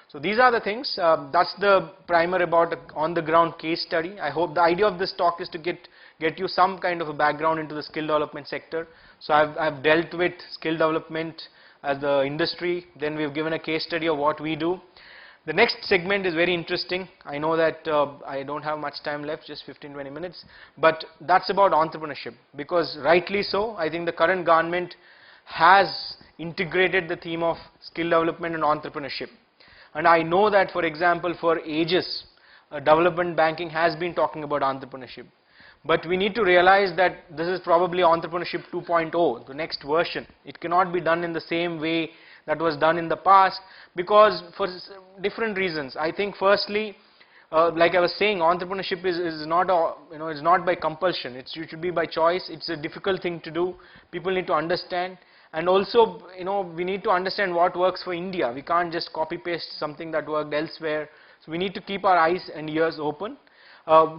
So these are the things. That's the primer about on the ground case study. I hope the idea of this talk is to get you some kind of a background into the skill development sector. So I've dealt with skill development as the industry. Then we've given a case study of what we do. The next segment is very interesting. I know that I don't have much time left, just 15-20 minutes, but that's about entrepreneurship, because rightly so, I think the current government has integrated the theme of skill development and entrepreneurship. And I know that, for example, for ages, development banking has been talking about entrepreneurship. But we need to realize that this is probably entrepreneurship 2.0, the next version. It cannot be done in the same way that was done in the past, because for different reasons. I think firstly, like I was saying, entrepreneurship is not it's not by compulsion. It should be by choice. It's a difficult thing to do. People need to understand, and also we need to understand what works for India. We can't just copy paste something that worked elsewhere. So we need to keep our eyes and ears open.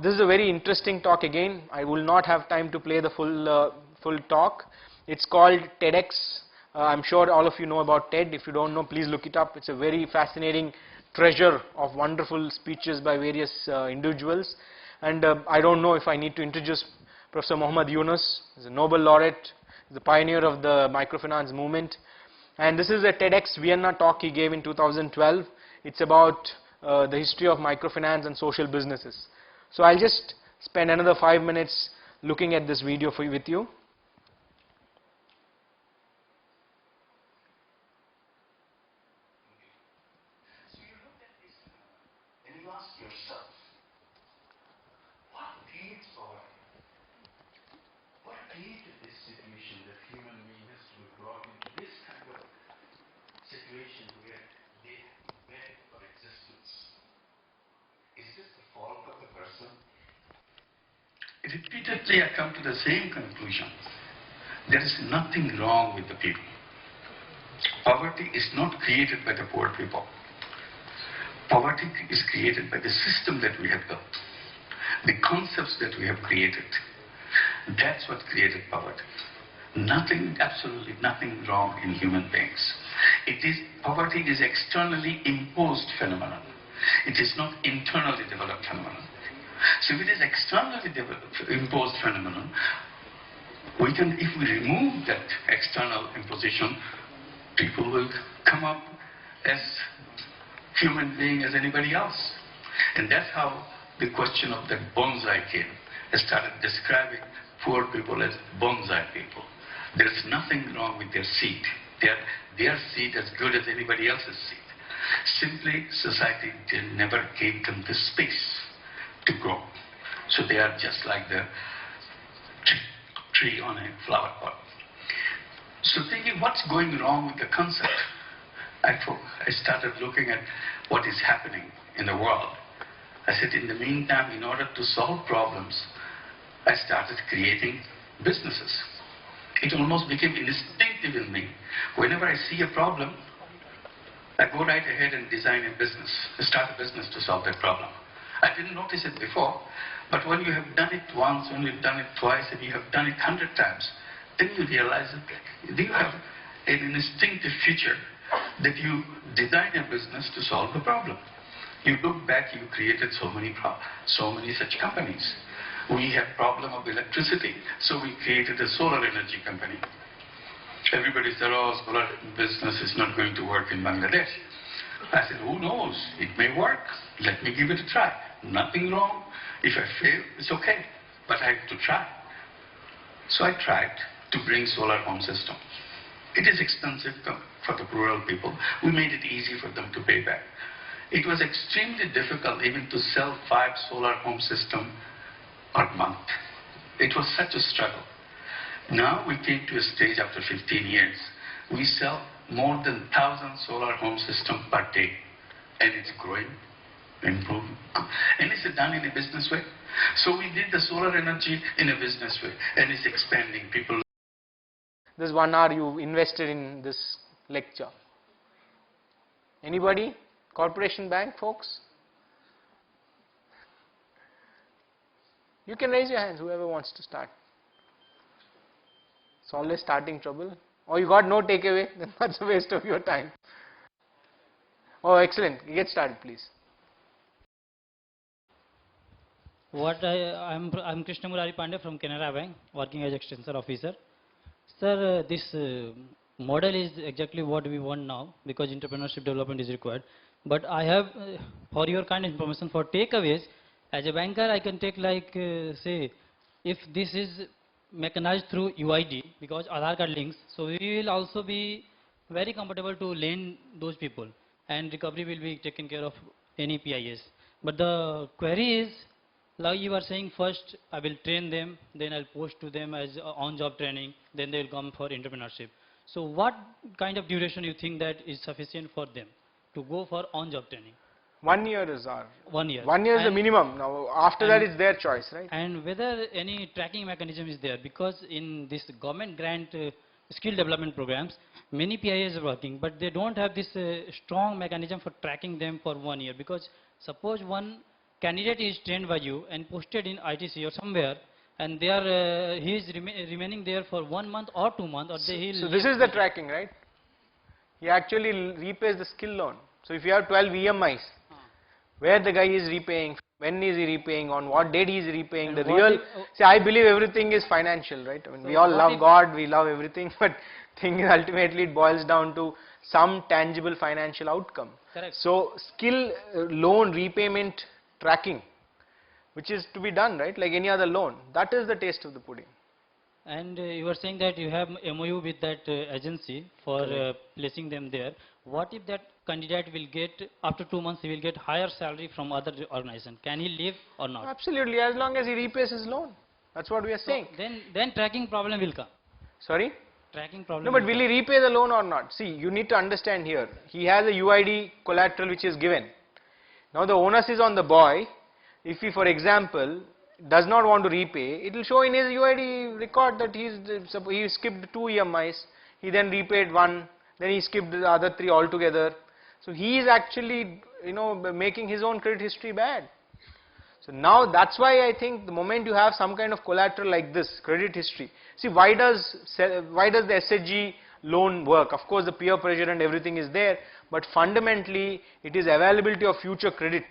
This is a very interesting talk again. I will not have time to play the full talk. It's called TEDx. I'm sure all of you know about TED. If you don't know, please look it up. It's a very fascinating treasure of wonderful speeches by various individuals. And I don't know if I need to introduce Professor Muhammad Yunus. He's a Nobel laureate, the pioneer of the microfinance movement. And this is a TEDx Vienna talk he gave in 2012. It's about the history of microfinance and social businesses. So I'll just spend another 5 minutes looking at this video with you. Repeatedly I come to the same conclusion. There is nothing wrong with the people. Poverty is not created by the poor people. Poverty is created by the system that we have built, the concepts that we have created. That's what created poverty. Nothing, absolutely nothing wrong in human beings. Poverty is externally imposed phenomenon. It is not internally developed phenomenon. So if it is externally imposed phenomenon, we can, if we remove that external imposition, people will come up as human being as anybody else. And that's how the question of the bonsai came. I started describing poor people as bonsai people. There's nothing wrong with their seed. Their seed as good as anybody else's seed. Simply, society never gave them the space to grow. So they are just like the tree on a flower pot. So thinking, what's going wrong with the concept? I started looking at what is happening in the world. I said, in the meantime, in order to solve problems, I started creating businesses. It almost became instinctive in me. Whenever I see a problem, I go right ahead and design a business, start a business to solve that problem. I didn't notice it before, but when you have done it once, when you've done it twice, and you have done it 100 times, then you realize that you have an instinctive feature that you design a business to solve the problem. You look back, you created so many such companies. We had problem of electricity, so we created a solar energy company. Everybody said, oh, solar business is not going to work in Bangladesh. I said, who knows? It may work. Let me give it a try. Nothing wrong. If I fail, it's okay. But I have to try. So I tried to bring solar home system. It is expensive for the rural people. We made it easy for them to pay back. It was extremely difficult even to sell 5 solar home systems per month. It was such a struggle. Now we came to a stage after 15 years. We sell more than 1,000 solar home systems per day. And it's growing, improving. And it's done in a business way. So we did the solar energy in a business way. And it's expanding. People. This 1 hour you invested in this lecture. Anybody? Corporation bank folks? You can raise your hands, whoever wants to start. It's always starting trouble. Oh, you got no takeaway? Then that's a waste of your time. Oh, excellent. Get started, please. I'm Krishna Murari Panda from Canara Bank, working as extension officer. Sir, this model is exactly what we want now, because entrepreneurship development is required. But I have, for your kind of information, for takeaways, as a banker, I can take like, say, if this is mechanized through UID, because Aadhaar card links, so we will also be very comfortable to lend those people, and recovery will be taken care of any PIS. But the query is, like you are saying, first I will train them, then I'll post to them as on-job training, then they will come for entrepreneurship. So what kind of duration you think that is sufficient for them to go for on-job training? 1 year is our. 1 year. 1 year is the minimum. Now after that it's their choice, right? And whether any tracking mechanism is there, because in this government grant skill development programs, many PIS are working, but they don't have this strong mechanism for tracking them for 1 year. Because suppose one candidate is trained by you and posted in ITC or somewhere, and they are he is remaining there for 1 month or 2 months, or so this is the tracking, right? He actually repays the skill loan. So if you have 12 EMIs, where the guy is repaying, when is he repaying, on what date he is repaying, and the real. See, I believe everything is financial, right? I mean, so we all love God, we love everything, but thing is ultimately it boils down to some tangible financial outcome. Correct. So skill loan repayment tracking, which is to be done, right, like any other loan, that is the taste of the pudding. And you were saying that you have MOU with that agency for placing them there. What if that candidate will get, after 2 months, he will get higher salary from other organization? Can he leave or not? Absolutely, as long as he repays his loan. That's what we are saying. Then tracking problem will come. Sorry? Tracking problem. No, but will he repay the loan or not? See, you need to understand here. He has a UID collateral which is given. Now the onus is on the boy. If he, for example, does not want to repay, it will show in his UID record that he skipped 2 EMIs, he then repaid 1, then he skipped the other 3 altogether. So he is actually, making his own credit history bad. So now that's why I think the moment you have some kind of collateral like this, credit history. See, why does the SHG loan work? Of course the peer pressure and everything is there, but fundamentally it is availability of future credit.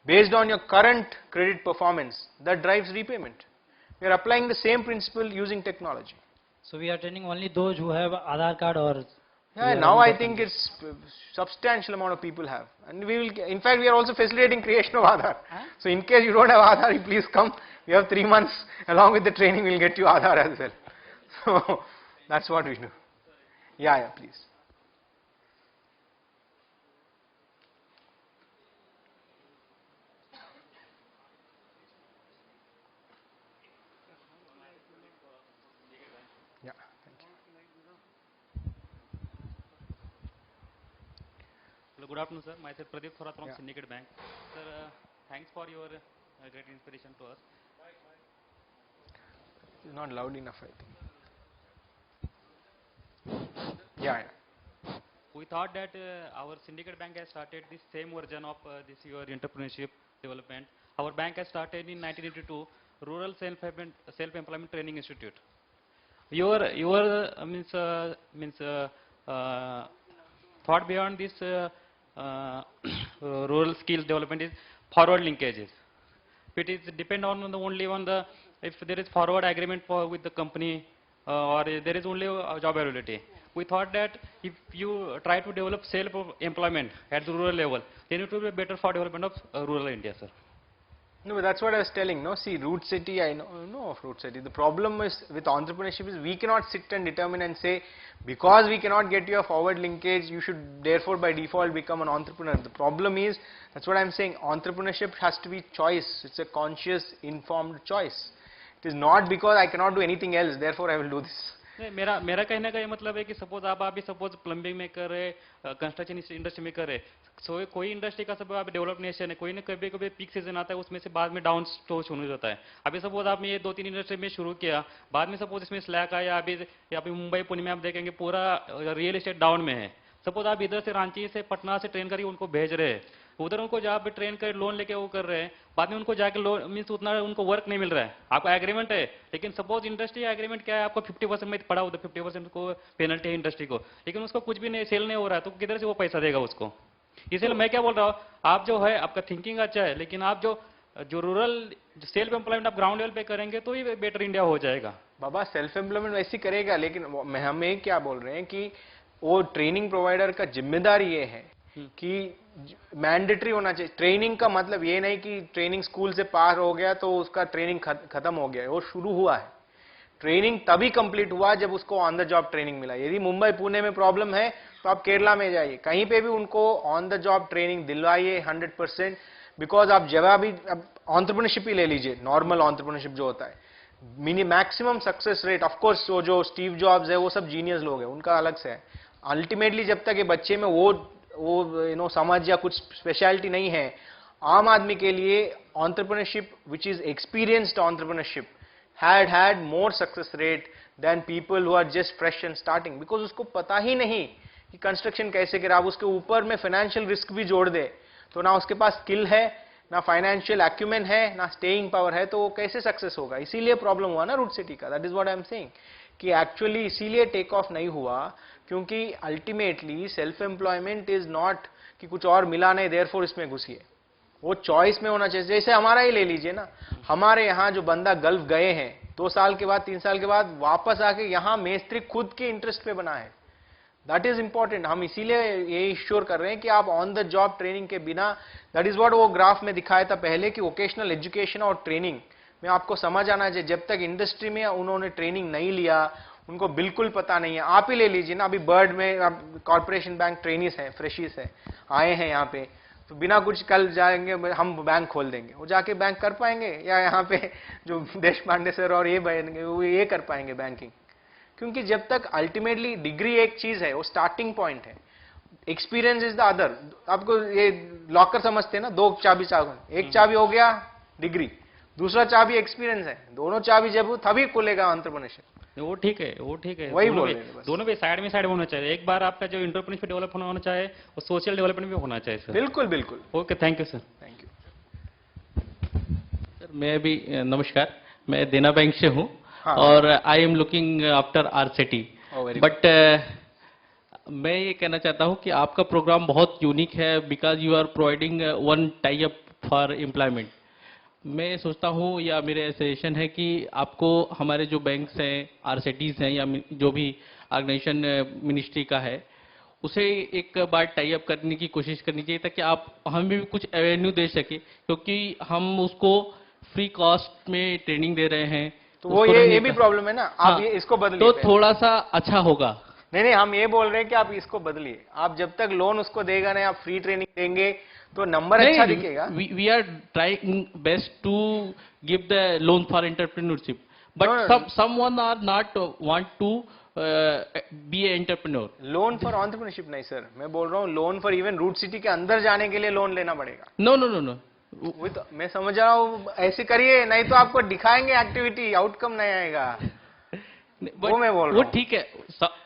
based on your current credit performance, that drives repayment. We are applying the same principle using technology. So we are training only those who have Aadhaar card or... Yeah, now I think it's substantial amount of people have, and we will. In fact, we are also facilitating creation of Aadhaar. So in case you don't have Aadhaar, you please come. We have 3 months along with the training. We'll get you Aadhaar as well. So that's what we do. Yeah, please. Yeah, thank you. Hello, good afternoon, sir. Myself Pradeep Thorat from Yeah. Syndicate Bank. Sir, thanks for your great inspiration to us. It's not loud enough, I think. Yeah. We thought that our Syndicate Bank has started this same version of this your entrepreneurship development. Our bank has started in 1982, Rural Self-Employment Training Institute. Your thought beyond this rural skills development is forward linkages. It is depend on the only on the if there is forward agreement with the company or there is only a job availability. We thought that if you try to develop self-employment at the rural level, then it will be better for development of rural India, sir. No, but that's what I was telling. No, see, Root City, I know of Root City. The problem is with entrepreneurship is we cannot sit and determine and say, because we cannot get you a forward linkage, you should therefore by default become an entrepreneur. The problem is, that's what I'm saying, entrepreneurship has to be choice. It's a conscious, informed choice. It is not because I cannot do anything else, therefore I will do this. मेरा कहने का ये मतलब है कि suppose आप अभी suppose plumbing में कर रहे, कंस्ट्रक्शन इंडस्ट्री में कर रहे, सो कोई इंडस्ट्री का सब अभी डेवलप नेशन है, कोई ना कभी कभी पीक सीजन आता है, उसमें से बाद में डाउन स्टोर शुरू हो जाता है. अभी सपोज आपने ये 2-3 इंडस्ट्री में शुरू किया, बाद में सपोज इसमें स्लैक आया, अभी मुंबई पुणे में आप देखेंगे पूरा रियल एस्टेट डाउन में है. सपोज आप इधर से रांची से पटना से ट्रेन करके उनको भेज रहे हैं, उधर उनको जहाँ पे ट्रेन कर लोन लेके वो कर रहे हैं, बाद में उनको जाके लोन मीन्स उतना उनको वर्क नहीं मिल रहा है. आपको एग्रीमेंट है, लेकिन सपोज इंडस्ट्री एग्रीमेंट क्या है, आपको 50% में पड़ा उधर 50% को पेनल्टी है इंडस्ट्री को, लेकिन उसको कुछ भी नहीं सेल नहीं हो रहा है, तो किधर से वो पैसा देगा उसको. इसलिए मैं क्या बोल रहा हूँ, आप जो है आपका थिंकिंग अच्छा है, लेकिन आप जो रूरल सेल्फ एम्प्लॉयमेंट आप ग्राउंड लेवल पे करेंगे तो ये बेटर इंडिया हो जाएगा. बाबा सेल्फ एम्प्लॉयमेंट वैसे करेगा, लेकिन हमें क्या बोल रहे हैं कि वो ट्रेनिंग प्रोवाइडर का जिम्मेदारी ये है कि मैंडेटरी होना चाहिए. ट्रेनिंग का मतलब ये नहीं कि ट्रेनिंग स्कूल से पार हो गया तो उसका ट्रेनिंग खत्म हो गया है, वो शुरू हुआ है. ट्रेनिंग तभी कंप्लीट हुआ जब उसको ऑन द जॉब ट्रेनिंग मिला. यदि मुंबई पुणे में प्रॉब्लम है तो आप केरला में जाइए, कहीं पे भी उनको ऑन द जॉब ट्रेनिंग दिलवाइए 100%. बिकॉज आप जब भी एंटरप्रेन्योरशिप ही ले लीजिए, नॉर्मल एंटरप्रेन्योरशिप जो होता है, मैक्सिमम सक्सेस रेट, ऑफकोर्स जो स्टीव जॉब्स है वो सब जीनियस लोग हैं, उनका अलग से है. अल्टीमेटली जब तक ये बच्चे में वो समझ या कुछ स्पेशलिटी नहीं है, आम आदमी के लिए entrepreneurship which is experienced entrepreneurship had more success rate than people who are just fresh and starting, because उसको पता ही नहीं कि कंस्ट्रक्शन कैसे करें. आप उसके ऊपर में फाइनेंशियल रिस्क भी जोड़ दे तो ना उसके पास स्किल है, ना फाइनेंशियल एक्यूमेन है, ना स्टेइंग पावर है, तो वो कैसे सक्सेस होगा. इसीलिए प्रॉब्लम हुआ ना रूट सिटी का. That is what I am saying कि एक्चुअली इसीलिए टेक ऑफ नहीं हुआ क्योंकि ultimately self employment is not कि कुछ और मिला नहीं देयरफॉर इसमें घुसिए. वो चॉइस में होना चाहिए. जैसे हमारा ही ले लीजिए ना, हमारे यहाँ जो बंदा गल्फ गए हैं 2 साल के बाद 3 साल के बाद वापस आके यहाँ मेस्त्री खुद के इंटरेस्ट पे बना है. That is important. हम इसीलिए ये इंश्योर कर रहे हैं कि आप ऑन द जॉब ट्रेनिंग के बिना, दैट इज व्हाट वो ग्राफ में दिखाया था पहले कि वोकेशनल एजुकेशन और ट्रेनिंग में आपको समझ आना चाहिए. जब तक इंडस्ट्री में उन्होंने ट्रेनिंग नहीं लिया, उनको बिल्कुल पता नहीं है. आप ही ले लीजिए ना, अभी बर्ड में कॉर्पोरेशन बैंक ट्रेनिस हैं, फ्रेशिस हैं, आए हैं यहाँ पे, तो बिना कुछ कल जाएंगे हम बैंक खोल देंगे, वो जाके बैंक कर पाएंगे? या यहाँ पे जो देश पांडे सर और ये बनेंगे वो ये कर पाएंगे बैंकिंग? क्योंकि जब तक अल्टीमेटली डिग्री एक चीज है, वो स्टार्टिंग पॉइंट है, एक्सपीरियंस इज द अदर. आपको ये लॉकर समझते हैं ना, 2 चाबी, एक चाबी हो गया डिग्री, दूसरा चाबी एक्सपीरियंस है. दोनों चाबी जब तभी खुलेगा एंटरप्रेन्योरशिप. वो ठीक है, वो ठीक है. वही बोल रहे हैं. दोनों भी साइड में होना चाहिए. एक बार आपका जो एंटरप्रेन्योरशिप डेवलप होना चाहिए और सोशल डेवलपमेंट भी होना चाहिए सर. बिल्कुल बिल्कुल. Okay, thank you sir. Thank you sir. मैं भी नमस्कार, मैं देना बैंक से हूँ और I am looking after RSETI. But मैं ये कहना चाहता हूँ कि आपका प्रोग्राम बहुत यूनिक है because you are providing one tie up for employment. मैं सोचता हूँ या मेरे सजेशन है कि आपको हमारे जो बैंक्स हैं, आरसीटीज हैं या जो भी ऑर्गेनाइजेशन मिनिस्ट्री का है, उसे एक बार टाई अप करने की कोशिश करनी चाहिए ताकि आप हमें भी कुछ एवेन्यू दे सके, क्योंकि हम उसको फ्री कॉस्ट में ट्रेनिंग दे रहे हैं। तो वो ये भी प्रॉब्लम है ना, आप हाँ, ये इसको बदलिए तो थोड़ा सा अच्छा होगा। नहीं, हम ये बोल रहे हैं कि आप इसको बदलिए। आप जब तक लोन उसको देगा नहीं, आप फ्री ट्रेनिंग देंगे तो नंबर अच्छा दिखेगा। We are trying best to give the loan for entrepreneurship, but someone are not want to be a entrepreneur. Loan for entrepreneurship नहीं सर, मैं बोल रहा हूँ loan for even RSETI के अंदर जाने के लिए लोन लेना पड़ेगा। नो नो नो नो, वो तो मैं समझ रहा हूँ, ऐसे करिए, नहीं तो आपको दिखाएंगे एक्टिविटी, आउटकम नहीं आएगा। वो मैं बोल रहा हूँ। वो ठीक है,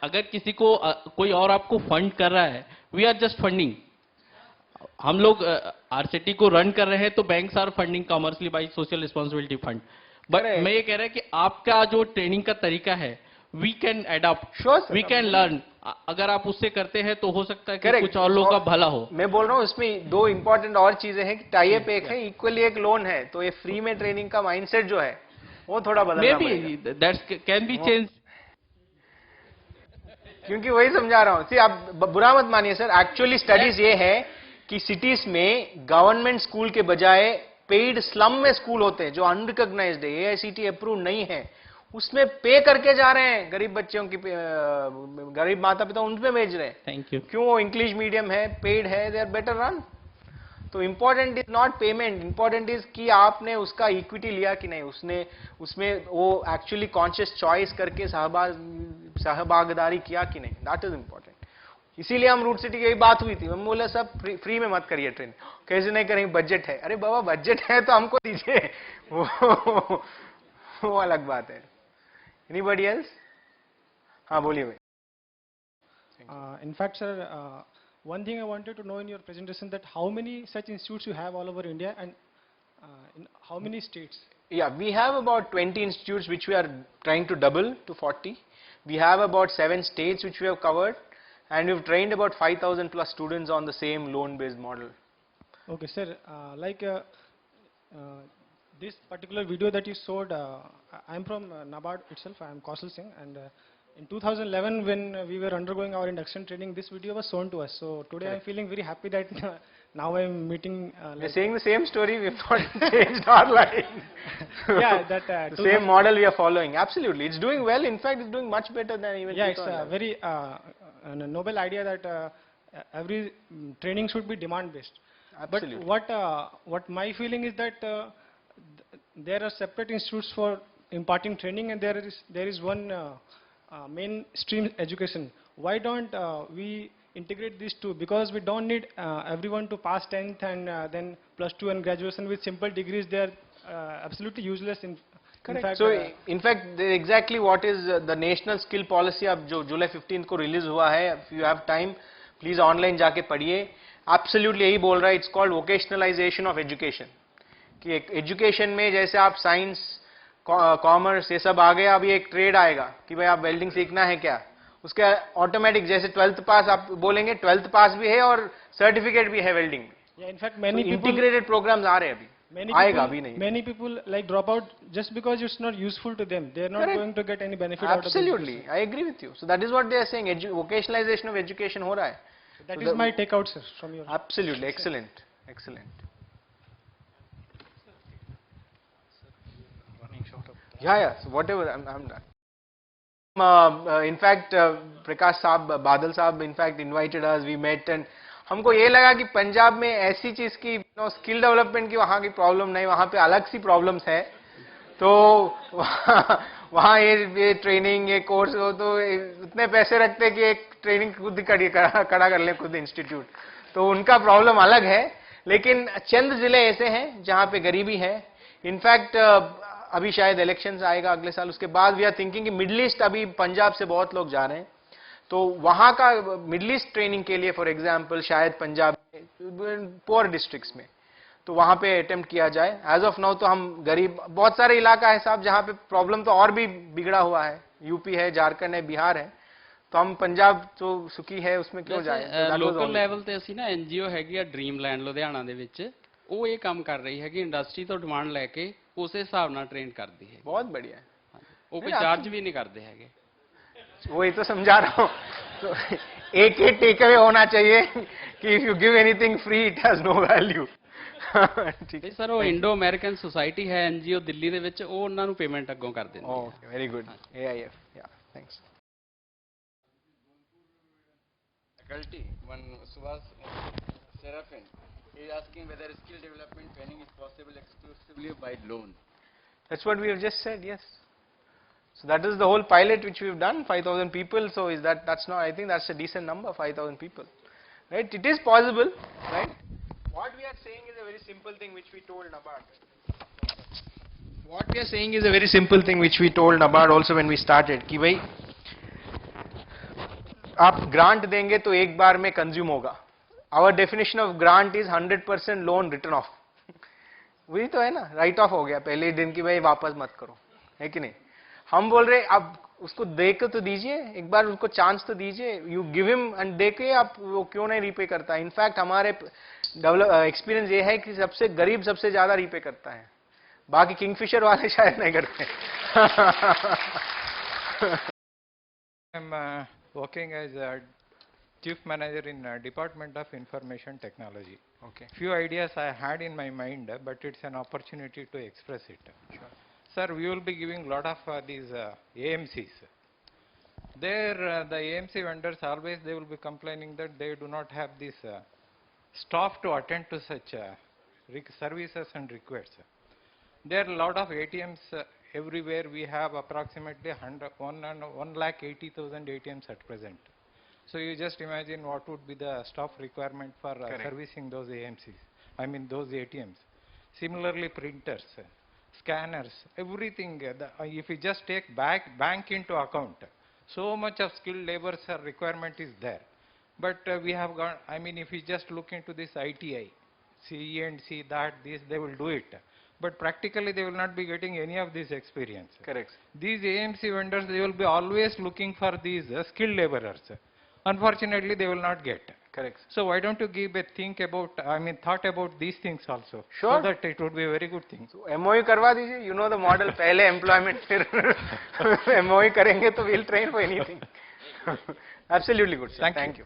अगर किसी को कोई और आपको फंड कर रहा है, वी आर जस्ट फंडिंग। हम लोग आरसीटी को रन कर रहे हैं तो banks are funding commercially by social responsibility fund. But मैं ये कह रहा है कि आपका जो ट्रेनिंग का तरीका है, we can adopt, we can learn. अगर आप उससे करते हैं तो हो सकता है कि कुछ और लोगों का भला हो। मैं बोल रहा हूँ इसमें दो इंपॉर्टेंट और चीजें हैं कि टाई अप एक है, इक्वली एक लोन है, तो ये फ्री में ट्रेनिंग का माइंडसेट जो है वो थोड़ा बदलना पड़ेगा। That's can be change. क्योंकि वही समझा रहा हूँ, आप बुरा मत मानिए सर, एक्चुअली स्टडीज ये है कि सिटीज में गवर्नमेंट स्कूल के बजाय पेड स्लम में स्कूल होते हैं जो अनरिकॉग्नाइज्ड है, एआईसीटी अप्रूव नहीं है, उसमें पे करके जा रहे हैं गरीब बच्चों की, गरीब माता पिता उनमें भेज रहे हैं। Thank you. क्यों? वो इंग्लिश मीडियम है, पेड है, दे आर बेटर रन। तो important is not payment, important is कि आपने उसका इक्विटी लिया कि नहीं, उसमें वो एक्चुअली कॉन्शियस चॉइस करके सहभागदारी किया कि नहीं, दैट इज इंपॉर्टेंट। इसीलिए हम रूट सिटी की यही बात हुई थी, हम बोले सब फ्री में मत करिए ट्रेन। कैसे नहीं करेंगे, बजट है। अरे बाबा बजट है तो हमको दीजिए, वो अलग बात है। Anybody else? हाँ बोलिए भाई। In fact, sir, one thing I wanted to know in your presentation that how many such institutes you have all over India and in how many states? Yeah, we have about 20 institutes which we are trying to double to 40. We have about 7 states which we have covered, and we've trained about 5,000 plus students on the same loan-based model. Okay, sir. This particular video that you showed, I'm from NABARD itself. I am Kaushal Singh, and in 2011, when we were undergoing our induction training, this video was shown to us. So today I'm feeling very happy that now I'm meeting. We're saying the same story. We've not changed our line. Yeah, that the same model we are following. Absolutely, it's doing well. In fact, it's doing much better than even. Yeah, it's a very noble idea that every training should be demand-based. Absolutely. But what my feeling is that there are separate institutes for imparting training, and there is one mainstream education. Why don't we integrate these two? Because we don't need everyone to pass 10th and then +2 and graduation with simple degrees. They are absolutely useless. Correct. In fact, exactly what is the national skill policy अब जो July 15th को release हुआ है, if you have time, please online जाके पढ़िए। Absolutely यही बोल रहा है, it's called vocationalization of education. कि एजुकेशन में जैसे आप साइंस, कॉमर्स ये सब आ गए, अब ये एक ट्रेड आएगा कि भाई आप वेल्डिंग सीखना है क्या, उसका ऑटोमेटिक जैसे 12th पास आप बोलेंगे 12th पास भी है और सर्टिफिकेट भी है वेल्डिंग में। इनफैक्ट मैनी इंटीग्रेटेड प्रोग्राम्स आ रहे हैं अभी, आएगा अभी नहीं। Many people like drop out just because it's not useful to them. They are not going to get any benefit out of it. Absolutely, I agree with you. So that is what they are saying. Vocationalization of education हो रहा है. That is my take out, sir, from your. Absolutely, excellent, excellent. Yeah. So whatever, I'm done. In fact, Prakash Saab, Badal Saab, in fact, invited us. We met, and हमको ये लगा कि पंजाब में ऐसी चीज की स्किल डेवलपमेंट की वहाँ की प्रॉब्लम नहीं, वहाँ पे अलग सी प्रॉब्लम्स है। तो वहाँ ये ट्रेनिंग, ये कोर्स हो तो इतने पैसे रखते कि एक ट्रेनिंग खुद खड़ा कर ले खुद इंस्टीट्यूट, तो उनका प्रॉब्लम अलग है। लेकिन चंद जिले ऐसे हैं जहाँ पे गरीबी है। इनफैक्ट अभी शायद इलेक्शंस आएगा अगले साल, उसके बाद वी आर थिंकिंग कि मिडिल ईस्ट, अभी पंजाब से बहुत लोग जा रहे हैं, तो वहाँ का मिडिल ईस्ट ट्रेनिंग के लिए फॉर एग्जांपल शायद पंजाब पुअर डिस्ट्रिक्ट्स में, तो वहाँ पे अटेम्प्ट किया जाए। एज ऑफ नाउ तो हम गरीब, बहुत सारे इलाका है साहब जहाँ पे प्रॉब्लम तो और भी बिगड़ा हुआ है, यूपी है, झारखंड है, बिहार है, तो हम पंजाब तो सुखी है उसमें क्यों जाए। लोकल लेवल ਤੇ ਅਸੀਂ ਨਾ ਐਨਜੀਓ ਹੈਗੀ ਆ ਡ੍ਰੀਮਲੈਂਡ ਲੁਧਿਆਣਾ ਦੇ ਵਿੱਚ, ਉਹ ਇਹ ਕੰਮ ਕਰ ਰਹੀ ਹੈ ਕਿ ਇੰਡਸਟਰੀ ਤੋਂ ਡਿਮਾਂਡ ਲੈ ਕੇ ਉਸੇ ਹਿਸਾਬ ਨਾਲ ਟ੍ਰੇਨ ਕਰਦੀ ਹੈ। बहुत बढ़िया है। ਉਹ ਕੋਈ ਚਾਰਜ ਵੀ ਨਹੀਂ ਕਰਦੇ ਹੈਗੇ। वही तो समझा रहा हूँ। तो एक ही टेक अवे होना चाहिए कि if you give anything free it has no value। ਤੇ ਸਰ ਉਹ ਇੰਡੋ ਅਮਰੀਕਨ ਸੁਸਾਇਟੀ ਹੈ NGO ਦਿੱਲੀ ਦੇ ਵਿੱਚ, ਉਹ ਉਹਨਾਂ ਨੂੰ ਪੇਮੈਂਟ ਅੱਗੋਂ ਕਰ ਦਿੰਦੀ ਹੈ। Okay, very good। AIF, yeah, thanks। Faculty, one Subhas Seraphin is asking whether skill development training is possible exclusively by loan. That's what we have just said, yes। So that is the whole pilot which we've done, 5,000 people. So is that's not, I think that's a decent number, 5,000 people, right? It is possible, right? What we are saying is a very simple thing which we told Nabad. What we are saying is a very simple thing which we told Nabad also when we started, कि भाई आप grant देंगे तो एक बार में consume होगा। Our definition of grant is 100% loan written off। वही तो है ना, राइट ऑफ हो गया पहले ही दिन की, भाई वापस मत करो, है कि नहीं। हम बोल रहे अब उसको दे के तो दीजिए, एक बार उनको चांस तो दीजिए, you give him and they के आप वो क्यों नहीं रीपे करता। इनफैक्ट हमारे एक्सपीरियंस ये है कि सबसे गरीब सबसे ज्यादा रीपे करता है, बाकी किंगफिशर वाले शायद नहीं करते। I'm working as a chief manager in Department of Information Technology. Okay. Few ideas I had in my mind, but it's an opportunity to express it. Sure. Sir, we will be giving lot of these AMCs. There, the AMC vendors always they will be complaining that they do not have this staff to attend to such services and requests. There are a lot of ATMs everywhere. We have approximately 1,80,000 ATMs at present. So you just imagine what would be the staff requirement for servicing those AMCs. I mean those ATMs. Similarly, printers, scanners, everything. If you just take bank into account, so much of skilled labor requirement is there. But we have got, I mean, if you just look into this ITI, CE&C, that, this, they will do it. But practically they will not be getting any of this experience. Correct. These AMC vendors, they will be always looking for these skilled laborers. Unfortunately, they will not get. Correct. So why don't you give a thought about these things also? Sure. So that it would be a very good thing. So MOU करवा दीजिए, you know the model, पहले employment फिर MOU करेंगे तो we'll train for anything। Absolutely good, sir. Thank you।